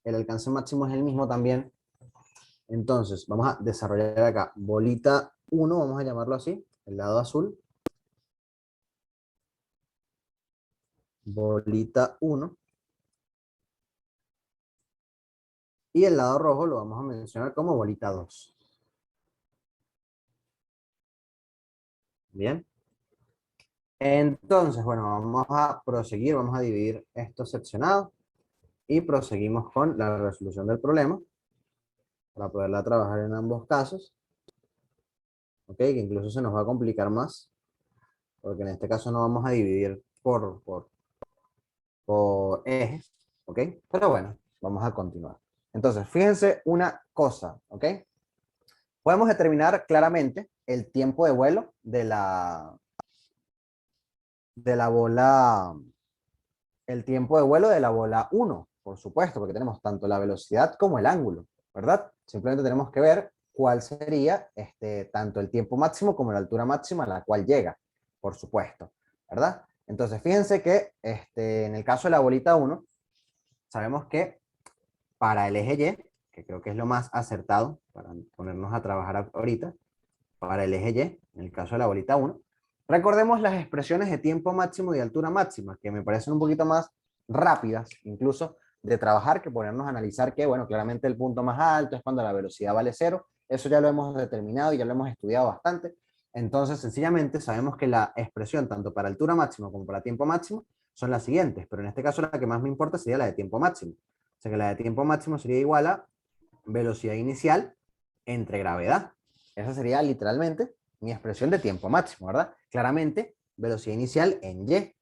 el alcance máximo es el mismo también. Entonces, vamos a desarrollar acá bolita 1, vamos a llamarlo así, el lado azul. bolita 1. Y el lado rojo lo vamos a mencionar como bolita 2. Bien. Entonces, bueno, vamos a proseguir, vamos a dividir esto seccionado y proseguimos con la resolución del problema para poderla trabajar en ambos casos. Ok, que incluso se nos va a complicar más, porque en este caso no vamos a dividir por ejes, ¿ok? Pero bueno, vamos a continuar. Entonces, fíjense una cosa, ¿ok? Podemos determinar claramente el tiempo de vuelo de la bola, el tiempo de vuelo de la bola 1, por supuesto, porque tenemos tanto la velocidad como el ángulo, ¿verdad? Simplemente tenemos que ver cuál sería tanto el tiempo máximo como la altura máxima a la cual llega, por supuesto, ¿verdad? Entonces, fíjense que en el caso de la bolita 1, sabemos que para el eje Y, que creo que es lo más acertado para ponernos a trabajar ahorita, para el eje Y, en el caso de la bolita 1, recordemos las expresiones de tiempo máximo y altura máxima, que me parecen un poquito más rápidas, incluso, de trabajar que ponernos a analizar que, bueno, claramente el punto más alto es cuando la velocidad vale 0. Eso ya lo hemos determinado y ya lo hemos estudiado bastante. Entonces, sencillamente, sabemos que la expresión, tanto para altura máxima como para tiempo máximo, son las siguientes, pero en este caso la que más me importa sería la de tiempo máximo. O sea que la de tiempo máximo sería igual a velocidad inicial entre gravedad. Esa sería literalmente mi expresión de tiempo máximo, ¿verdad? Claramente, velocidad inicial en Y,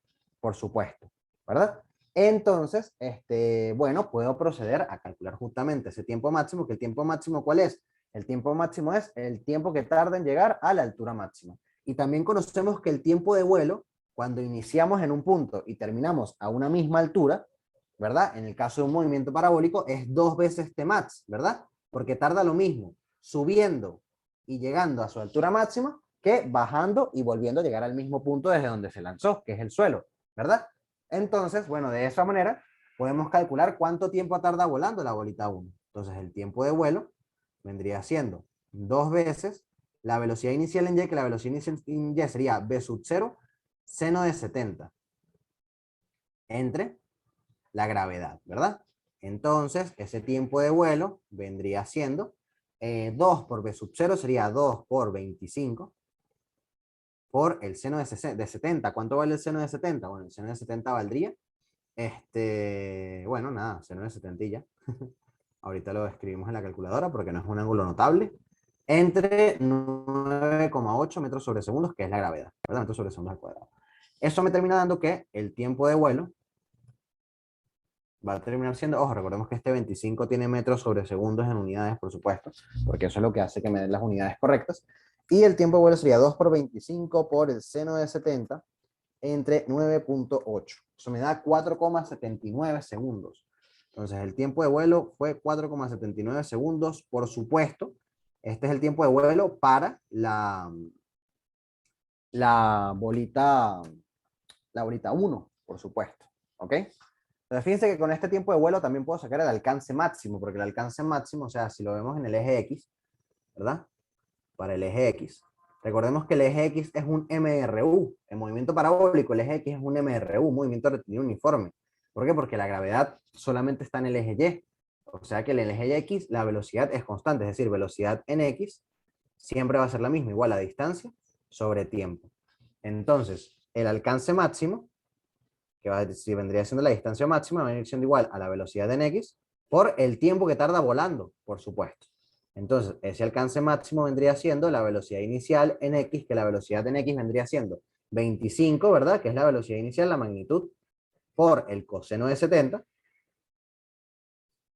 por supuesto, ¿verdad? Entonces, bueno, puedo proceder a calcular justamente ese tiempo máximo, que el tiempo máximo, ¿cuál es? El tiempo máximo es el tiempo que tarda en llegar a la altura máxima. Y también conocemos que el tiempo de vuelo, cuando iniciamos en un punto y terminamos a una misma altura, ¿verdad? En el caso de un movimiento parabólico es 2 veces Tmax, ¿verdad? Porque tarda lo mismo subiendo y llegando a su altura máxima que bajando y volviendo a llegar al mismo punto desde donde se lanzó, que es el suelo, ¿verdad? Entonces, bueno, de esa manera podemos calcular cuánto tiempo tarda volando la bolita 1. Entonces, el tiempo de vuelo vendría siendo 2 veces la velocidad inicial en Y, que la velocidad inicial en Y sería V sub 0 seno de 70 entre la gravedad, ¿verdad? Entonces, ese tiempo de vuelo vendría siendo 2 por B sub 0 sería 2 por 25 por el seno de 70. ¿Cuánto vale el seno de 70? Bueno, el seno de 70 valdría, bueno, nada, seno de 70 y ya. Ahorita lo escribimos en la calculadora porque no es un ángulo notable. Entre 9,8 metros sobre segundos, que es la gravedad, ¿verdad? Metros sobre segundos al cuadrado. Eso me termina dando que el tiempo de vuelo va a terminar siendo, ojo, recordemos que este 25 tiene metros sobre segundos en unidades, por supuesto, porque eso es lo que hace que me den las unidades correctas. Y el tiempo de vuelo sería 2 por 25 por el seno de 70 entre 9,8. Eso me da 4,79 segundos. Entonces el tiempo de vuelo fue 4,79 segundos, por supuesto. Este es el tiempo de vuelo para la bolita, la bolita 1, por supuesto. ¿Ok? Entonces, fíjense que con este tiempo de vuelo también puedo sacar el alcance máximo, porque el alcance máximo, o sea, si lo vemos en el eje X, ¿verdad? Para el eje X. Recordemos que el eje X es un MRU. En movimiento parabólico, el eje X es un MRU, movimiento rectilíneo uniforme. ¿Por qué? Porque la gravedad solamente está en el eje Y. O sea que en el eje X la velocidad es constante, es decir, velocidad en X siempre va a ser la misma, igual a distancia sobre tiempo. Entonces, el alcance máximo, que si vendría siendo la distancia máxima, va a ir siendo igual a la velocidad en X por el tiempo que tarda volando, por supuesto. Entonces, ese alcance máximo vendría siendo la velocidad inicial en X, que la velocidad en X vendría siendo 25, ¿verdad? Que es la velocidad inicial, la magnitud, por el coseno de 70,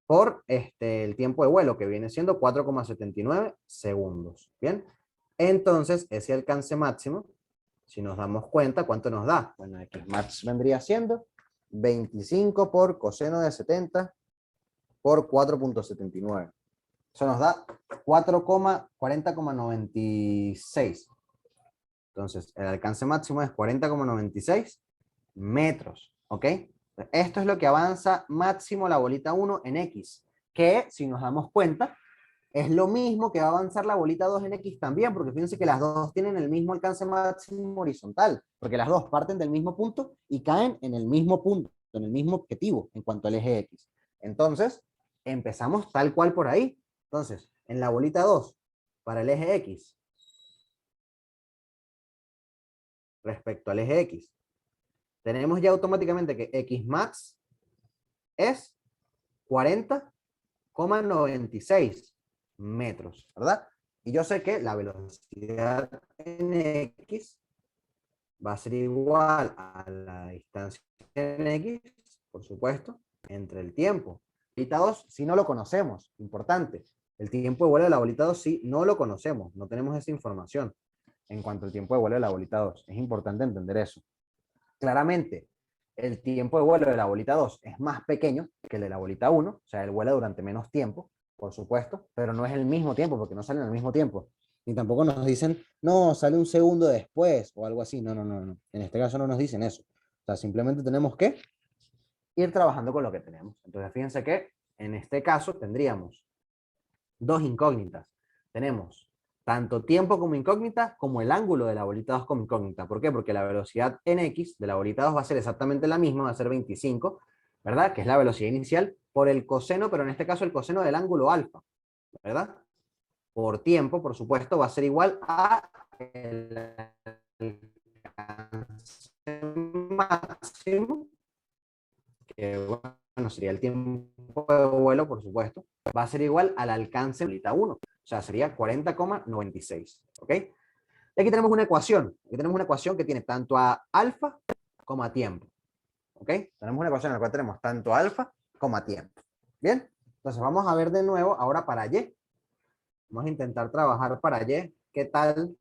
por el tiempo de vuelo, que viene siendo 4,79 segundos. ¿Bien? Entonces, ese alcance máximo, si nos damos cuenta, ¿cuánto nos da? Bueno, X max vendría siendo 25 por coseno de 70 por 4,79. Eso nos da 40,96. Entonces, el alcance máximo es 40,96 metros. ¿Ok? Esto es lo que avanza máximo la bolita 1 en X. Que, si nos damos cuenta, Es lo mismo que va a avanzar la bolita 2 en X también, porque fíjense que las dos tienen el mismo alcance máximo horizontal, porque las dos parten del mismo punto y caen en el mismo punto, en el mismo objetivo en cuanto al eje X. Entonces, empezamos tal cual por ahí. Entonces, en la bolita 2, para el eje X, respecto al eje X, tenemos ya automáticamente que X max es 40,96 metros, ¿verdad? Y yo sé que la velocidad en X va a ser igual a la distancia en X, por supuesto, entre el tiempo. Bolita 2, si no lo conocemos, importante. El tiempo de vuelo de la bolita 2, si no lo conocemos, no tenemos esa información en cuanto al tiempo de vuelo de la bolita 2. Es importante entender eso. Claramente, el tiempo de vuelo de la bolita 2 es más pequeño que el de la bolita 1, o sea, él vuela durante menos tiempo, por supuesto, pero no es el mismo tiempo, porque no salen al mismo tiempo. Ni tampoco nos dicen, no, sale un segundo después, o algo así. No, no, no, no. En este caso no nos dicen eso. O sea, simplemente tenemos que ir trabajando con lo que tenemos. Entonces, fíjense que en este caso tendríamos dos incógnitas. Tenemos tanto tiempo como incógnita, como el ángulo de la bolita 2 como incógnita. ¿Por qué? Porque la velocidad en X de la bolita 2 va a ser exactamente la misma, va a ser 25, ¿verdad? Que es la velocidad inicial por el coseno, pero en este caso el coseno del ángulo alfa, ¿verdad? Por tiempo, por supuesto, va a ser igual a el máximo, que bueno, sería el tiempo de vuelo, por supuesto, va a ser igual al alcance de la bolita 1. O sea, sería 40,96. ¿Ok? Y aquí tenemos una ecuación. Aquí tenemos una ecuación que tiene tanto a alfa como a tiempo. ¿Ok? Tenemos una ecuación en la cual tenemos tanto a alfa como a tiempo. ¿Bien? Entonces vamos a ver de nuevo ahora para Y. Vamos a intentar trabajar para Y. ¿Qué tal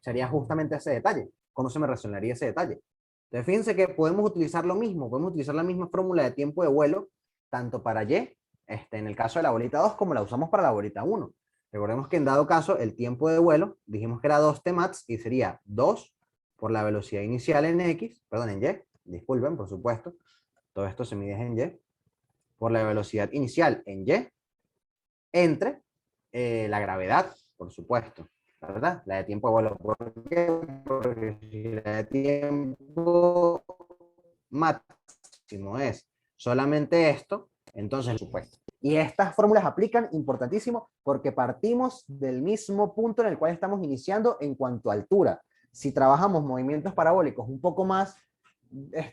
sería justamente ese detalle? ¿Cómo se me relacionaría ese detalle? Entonces fíjense que podemos utilizar lo mismo. Podemos utilizar la misma fórmula de tiempo de vuelo tanto para Y, en el caso de la bolita 2, como la usamos para la bolita 1. Recordemos que en dado caso, el tiempo de vuelo, dijimos que era 2 Tmax y sería 2 por la velocidad inicial en X, perdón, en Y, disculpen, por supuesto, todo esto se mide en Y, por la velocidad inicial en Y, entre la gravedad, por supuesto, ¿verdad? La de tiempo de vuelo. ¿Por qué? Porque si la de tiempo máximo es solamente esto, entonces, por supuesto. Y estas fórmulas aplican, importantísimo, porque partimos del mismo punto en el cual estamos iniciando en cuanto a altura. Si trabajamos movimientos parabólicos un poco más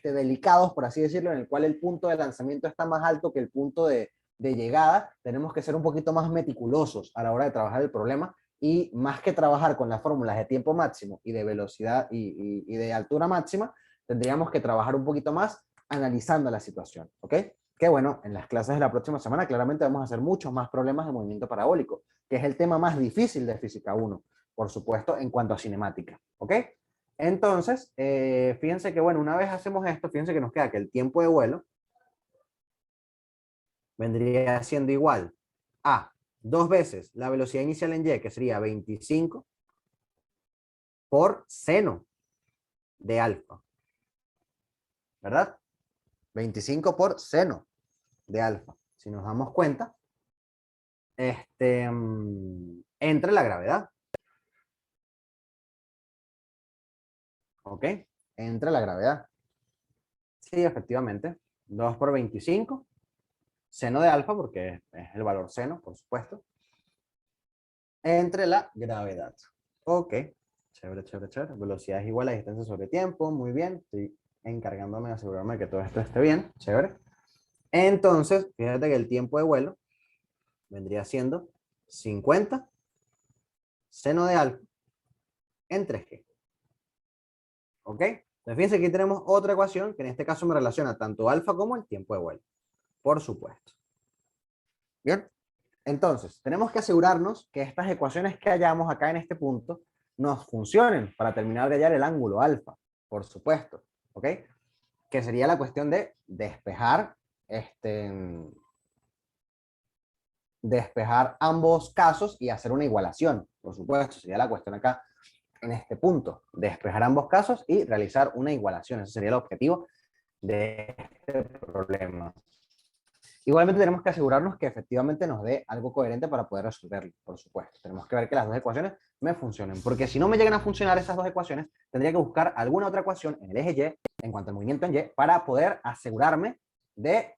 delicados, por así decirlo, en el cual el punto de lanzamiento está más alto que el punto de llegada, tenemos que ser un poquito más meticulosos a la hora de trabajar el problema, y más que trabajar con las fórmulas de tiempo máximo y de velocidad y de altura máxima, tendríamos que trabajar un poquito más analizando la situación, ¿ok? Que bueno, en las clases de la próxima semana claramente vamos a hacer muchos más problemas de movimiento parabólico, que es el tema más difícil de Física 1, por supuesto, en cuanto a cinemática, ¿ok? Entonces, fíjense que bueno, una vez hacemos esto, fíjense que nos queda que el tiempo de vuelo vendría siendo igual a 2 veces la velocidad inicial en Y, que sería 25 por seno de alfa, ¿verdad? 25 por seno de alfa. Si nos damos cuenta, entre la gravedad. ¿Ok? Entre la gravedad. Sí, efectivamente. 2 por 25. Seno de alfa, porque es el valor seno, por supuesto. Entre la gravedad. Ok. Chévere, chévere, chévere. Velocidad es igual a distancia sobre tiempo. Muy bien. Estoy encargándome de asegurarme de que todo esto esté bien. Chévere. Entonces, fíjate que el tiempo de vuelo vendría siendo 50 seno de alfa en 3G. ¿Ok? Entonces, fíjense que aquí tenemos otra ecuación que en este caso me relaciona tanto alfa como el tiempo de vuelo. Por supuesto. Bien. Entonces, tenemos que asegurarnos que estas ecuaciones que hallamos acá en este punto nos funcionen para terminar de hallar el ángulo alfa. Por supuesto. ¿Ok? Que sería la cuestión de despejar despejar ambos casos y hacer una igualación. Por supuesto, sería la cuestión acá en este punto, despejar ambos casos y realizar una igualación. Ese sería el objetivo de este problema. Igualmente tenemos que asegurarnos que efectivamente nos dé algo coherente para poder resolverlo, por supuesto. Tenemos que ver que las dos ecuaciones me funcionen, porque si no me llegan a funcionar esas dos ecuaciones, tendría que buscar alguna otra ecuación en el eje Y, en cuanto al movimiento en Y, para poder asegurarme de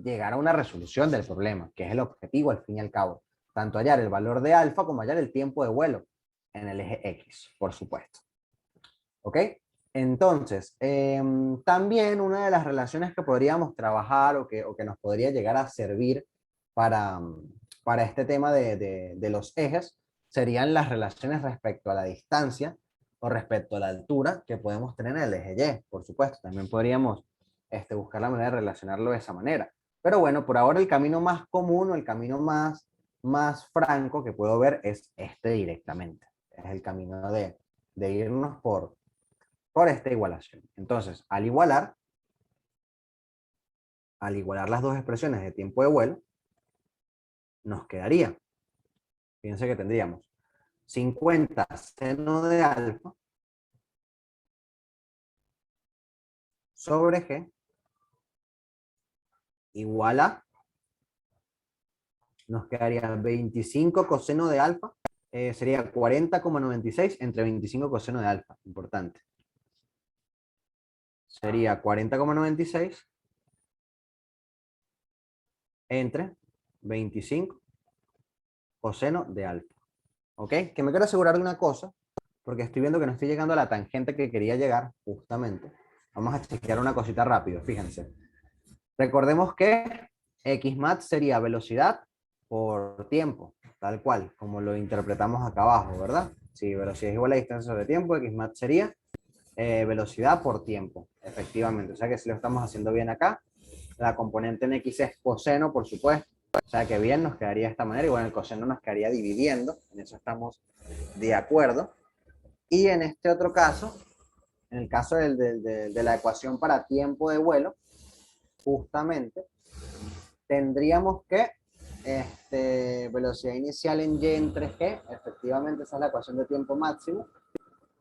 llegar a una resolución del problema, que es el objetivo al fin y al cabo. Tanto hallar el valor de alfa como hallar el tiempo de vuelo en el eje X, por supuesto. ¿Ok? Entonces, también una de las relaciones que podríamos trabajar o que nos podría llegar a servir para, para este tema de los ejes serían las relaciones respecto a la distancia o respecto a la altura que podemos tener en el eje Y, por supuesto. También podríamos buscar la manera de relacionarlo de esa manera. Pero bueno, por ahora el camino más común o el camino más franco que puedo ver es este directamente. Es el camino de irnos por esta igualación. Entonces, al igualar las dos expresiones de tiempo de vuelo, nos quedaría, fíjense que tendríamos 50 seno de alfa sobre G igual a, nos quedaría 25 coseno de alfa, sería 40,96 entre 25 coseno de alfa, importante. Sería 40,96 entre 25 coseno de alfa. ¿Ok? Que me quiero asegurar de una cosa, porque estoy viendo que no estoy llegando a la tangente que quería llegar, justamente. Vamos a chequear una cosita rápido, fíjense. Recordemos que Xmat sería velocidad por tiempo, tal cual, como lo interpretamos acá abajo, ¿verdad? Si velocidad es igual a distancia sobre tiempo, Xmat sería velocidad por tiempo, efectivamente. O sea que si lo estamos haciendo bien acá, la componente en X es coseno, por supuesto. O sea que bien nos quedaría de esta manera, y bueno, el coseno nos quedaría dividiendo, en eso estamos de acuerdo. Y en este otro caso, en el caso de la ecuación para tiempo de vuelo, justamente tendríamos que velocidad inicial en Y entre G, efectivamente esa es la ecuación de tiempo máximo.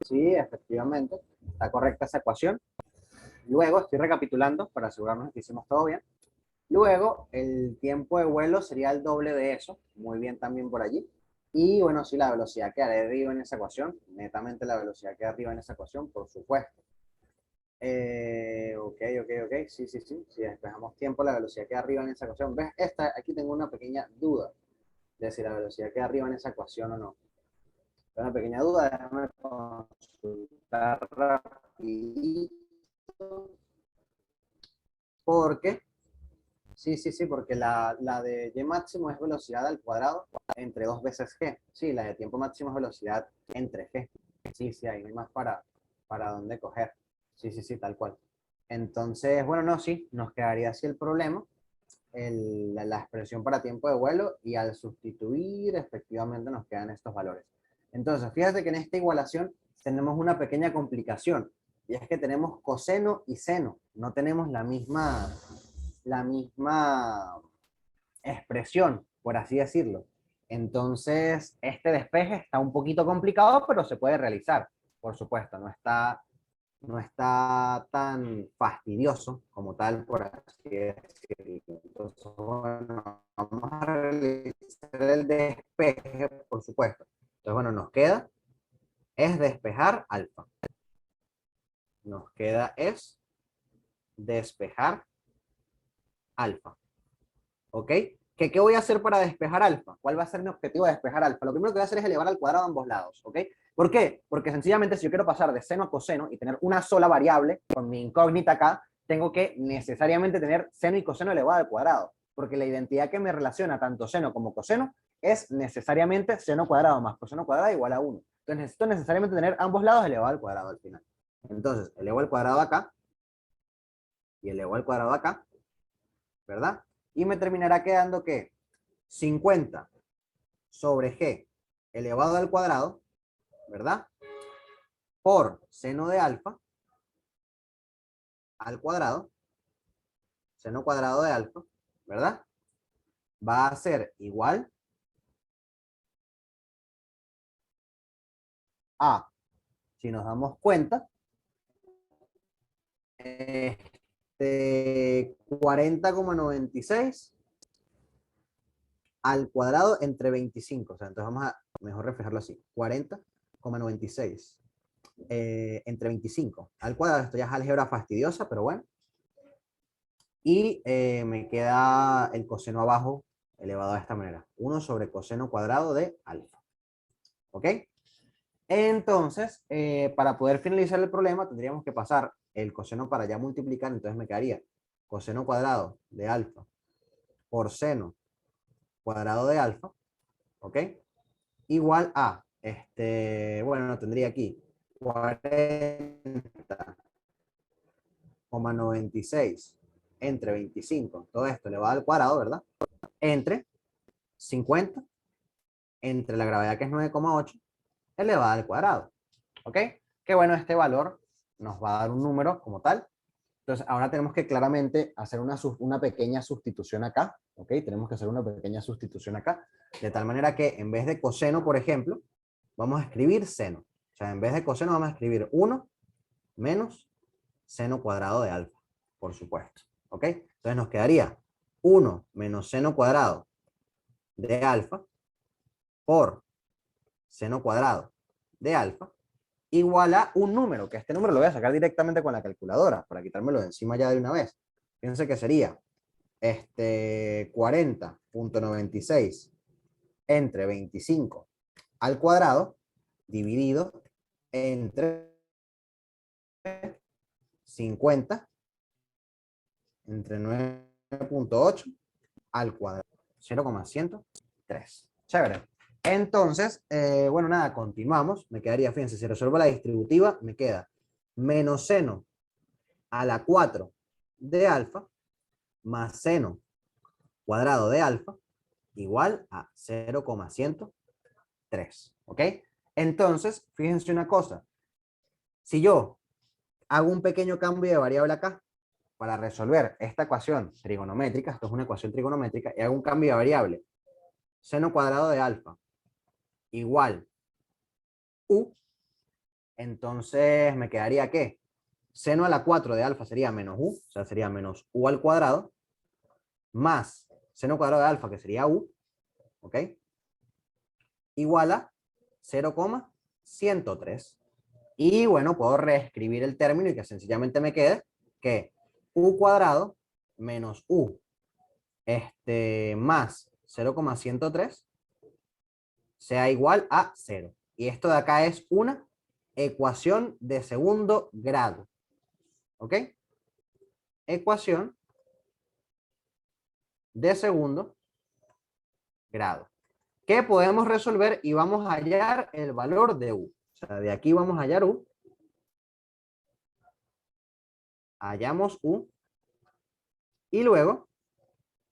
Sí, efectivamente, está correcta esa ecuación. Luego, estoy recapitulando para asegurarnos que hicimos todo bien. Luego, el tiempo de vuelo sería el doble de eso, muy bien también por allí. Y bueno, sí, la velocidad que haré arriba en esa ecuación, netamente la velocidad que arriba en esa ecuación, por supuesto. Ok, si despejamos tiempo, la velocidad que arriba en esa ecuación. ¿Ves? Aquí tengo una pequeña duda de si la velocidad que arriba en esa ecuación o no. Una pequeña duda, déjame consultar rapidito. Porque porque la de y máximo es velocidad al cuadrado entre dos veces g. Sí, la de tiempo máximo es velocidad entre g. Sí, ahí no hay más para dónde coger. Tal cual. Entonces, bueno, no, sí, nos quedaría así el problema, la expresión para tiempo de vuelo, y al sustituir, efectivamente, nos quedan estos valores. Entonces, fíjate que en esta igualación tenemos una pequeña complicación, y es que tenemos coseno y seno, no tenemos la misma expresión, por así decirlo. Entonces, este despeje está un poquito complicado, pero se puede realizar, por supuesto, no está tan fastidioso como tal, por así decirlo. Entonces, bueno, vamos a realizar el despeje, por supuesto. Entonces, bueno, nos queda es despejar alfa. Nos queda es despejar alfa. ¿Ok? ¿Qué voy a hacer para despejar alfa? ¿Cuál va a ser mi objetivo de despejar alfa? Lo primero que voy a hacer es elevar al cuadrado a ambos lados. ¿Ok? ¿Por qué? Porque sencillamente si yo quiero pasar de seno a coseno y tener una sola variable, con mi incógnita acá, tengo que necesariamente tener seno y coseno elevado al cuadrado. Porque la identidad que me relaciona tanto seno como coseno es necesariamente seno cuadrado más coseno cuadrado igual a 1. Entonces necesito necesariamente tener ambos lados elevados al cuadrado al final. Entonces, elevo al cuadrado acá y elevo al cuadrado acá, ¿verdad? Y me terminará quedando que 50 sobre g elevado al cuadrado, ¿verdad? Por seno de alfa al cuadrado, seno cuadrado de alfa, ¿verdad? Va a ser igual a, si nos damos cuenta, de 40,96 al cuadrado entre 25. O sea, entonces vamos a mejor reflejarlo así. 40,96 entre 25 al cuadrado. Esto ya es álgebra fastidiosa, pero bueno. Y me queda el coseno abajo elevado de esta manera. 1 sobre coseno cuadrado de alfa. ¿Ok? Entonces, para poder finalizar el problema, tendríamos que pasar el coseno para ya multiplicar. Entonces me quedaría coseno cuadrado de alfa por seno cuadrado de alfa. ¿Ok? Igual a, bueno, tendría aquí 40,96 entre 25, todo esto elevado al cuadrado, ¿verdad? Entre 50, entre la gravedad que es 9,8, elevada al cuadrado. ¿Ok? Que bueno, este valor nos va a dar un número como tal. Entonces, ahora tenemos que claramente hacer una pequeña sustitución acá. ¿Ok? Tenemos que hacer una pequeña sustitución acá. De tal manera que en vez de coseno, por ejemplo, vamos a escribir seno. O sea, en vez de coseno vamos a escribir 1 menos seno cuadrado de alfa, por supuesto. ¿Ok? Entonces nos quedaría 1 menos seno cuadrado de alfa por seno cuadrado de alfa igual a un número, que este número lo voy a sacar directamente con la calculadora para quitármelo de encima ya de una vez. Fíjense que sería 40,96 entre 25 al cuadrado dividido entre 50 entre 9,8 al cuadrado. 0,103. Chévere. Entonces, bueno, nada, continuamos. Me quedaría, fíjense, si resuelvo la distributiva, me queda menos seno a la 4 de alfa más seno cuadrado de alfa igual a 0,103. ¿Ok? Entonces, fíjense una cosa. Si yo hago un pequeño cambio de variable acá para resolver esta ecuación trigonométrica, esto es una ecuación trigonométrica, y hago un cambio de variable, seno cuadrado de alfa igual u, entonces me quedaría ¿qué? Seno a la 4 de alfa sería menos u, o sea, sería menos u al cuadrado, más seno cuadrado de alfa, que sería u, ¿ok? Igual a 0,103. Y bueno, puedo reescribir el término y que sencillamente me quede que u cuadrado menos u más 0,103 sea igual a 0. Y esto de acá es una ecuación de segundo grado. ¿Ok? Ecuación de segundo grado. Que podemos resolver y vamos a hallar el valor de u. O sea, de aquí vamos a hallar u. Hallamos u. Y luego,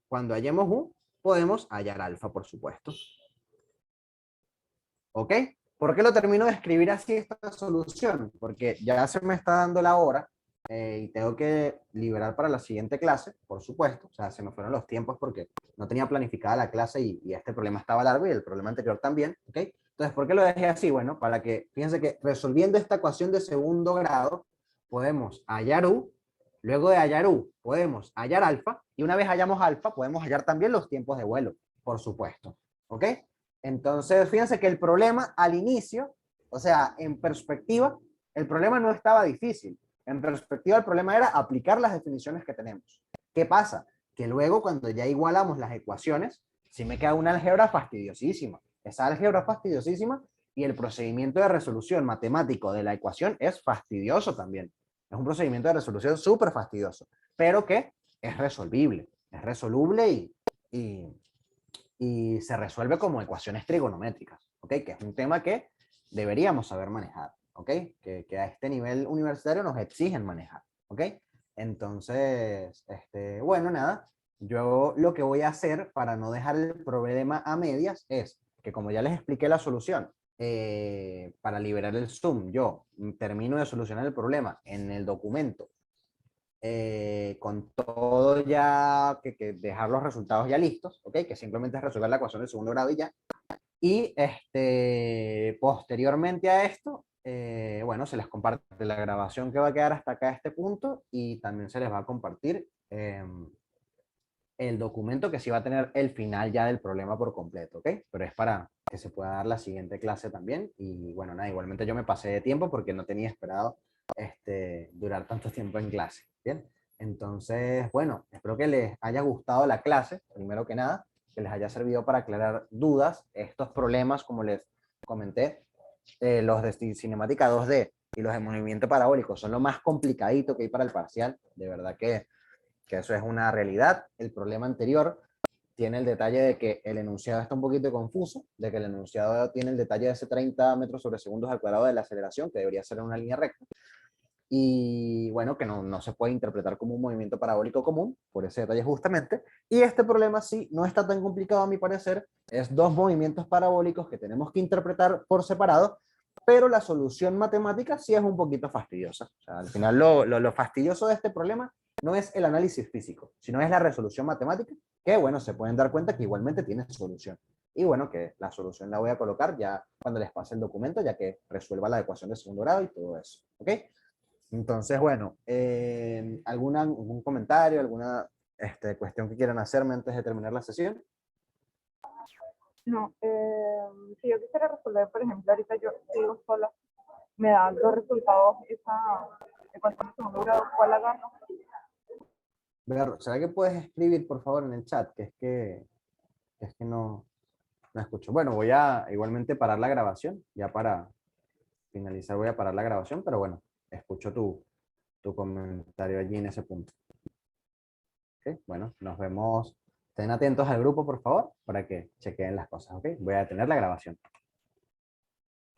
cuando hallemos u, podemos hallar alfa, por supuesto. ¿Ok? ¿Por qué lo termino de escribir así esta solución? Porque ya se me está dando la hora y tengo que liberar para la siguiente clase, por supuesto. O sea, se me fueron los tiempos porque no tenía planificada la clase y este problema estaba largo y el problema anterior también. ¿Ok? Entonces, ¿por qué lo dejé así? Bueno, para que, fíjense que resolviendo esta ecuación de segundo grado, podemos hallar u, luego de hallar u, podemos hallar alfa, y una vez hallamos alfa, podemos hallar también los tiempos de vuelo, por supuesto. ¿Ok? Entonces, fíjense que el problema al inicio, o sea, en perspectiva, el problema no estaba difícil. En perspectiva, el problema era aplicar las definiciones que tenemos. ¿Qué pasa? Que luego, cuando ya igualamos las ecuaciones, sí me queda una álgebra fastidiosísima. Esa álgebra fastidiosísima y el procedimiento de resolución matemático de la ecuación es fastidioso también. Es un procedimiento de resolución súper fastidioso, pero que es resolvible, es resoluble y se resuelve como ecuaciones trigonométricas, ¿ok? Que es un tema que deberíamos saber manejar, ¿ok? Que a este nivel universitario nos exigen manejar, ¿ok? Entonces, bueno, nada, yo lo que voy a hacer para no dejar el problema a medias es que como ya les expliqué la solución, para liberar el Zoom, yo termino de solucionar el problema en el documento con todo ya, que dejar los resultados ya listos, ¿ok? Que simplemente es resolver la ecuación del segundo grado y ya. Y posteriormente a esto, bueno, se les comparte la grabación que va a quedar hasta acá a este punto y también se les va a compartir el documento que sí va a tener el final ya del problema por completo, ¿ok? Pero es para que se pueda dar la siguiente clase también. Y bueno, nada, igualmente yo me pasé de tiempo porque no tenía esperado durar tanto tiempo en clase, ¿bien? Entonces, bueno, espero que les haya gustado la clase, primero que nada, que les haya servido para aclarar dudas, estos problemas, como les comenté, los de cinemática 2D y los de movimiento parabólico son lo más complicadito que hay para el parcial, de verdad que eso es una realidad. El problema anterior tiene el detalle de que el enunciado está un poquito confuso, de que el enunciado tiene el detalle de ese 30 metros sobre segundos al cuadrado de la aceleración, que debería ser en una línea recta, y bueno, que no se puede interpretar como un movimiento parabólico común, por ese detalle justamente, y este problema sí no está tan complicado a mi parecer, es dos movimientos parabólicos que tenemos que interpretar por separado, pero la solución matemática sí es un poquito fastidiosa. O sea, al final lo fastidioso de este problema no es el análisis físico, sino es la resolución matemática, que bueno, se pueden dar cuenta que igualmente tiene solución. Y bueno, que la solución la voy a colocar ya cuando les pase el documento, ya que resuelva la ecuación de segundo grado y todo eso. ¿Ok? Entonces, bueno, ¿algún comentario, alguna cuestión que quieran hacerme antes de terminar la sesión? No, si yo quisiera resolver, por ejemplo, ahorita yo sigo sola, me dan dos resultados esa ecuación de segundo grado, ¿cuál agarro? ¿Será que puedes escribir, por favor, en el chat? Que es que no escucho. Bueno, voy a igualmente parar la grabación. Ya para finalizar voy a parar la grabación, pero bueno, escucho tu comentario allí en ese punto. ¿Ok? Bueno, nos vemos. Estén atentos al grupo, por favor, para que chequeen las cosas. ¿Ok? Voy a detener la grabación.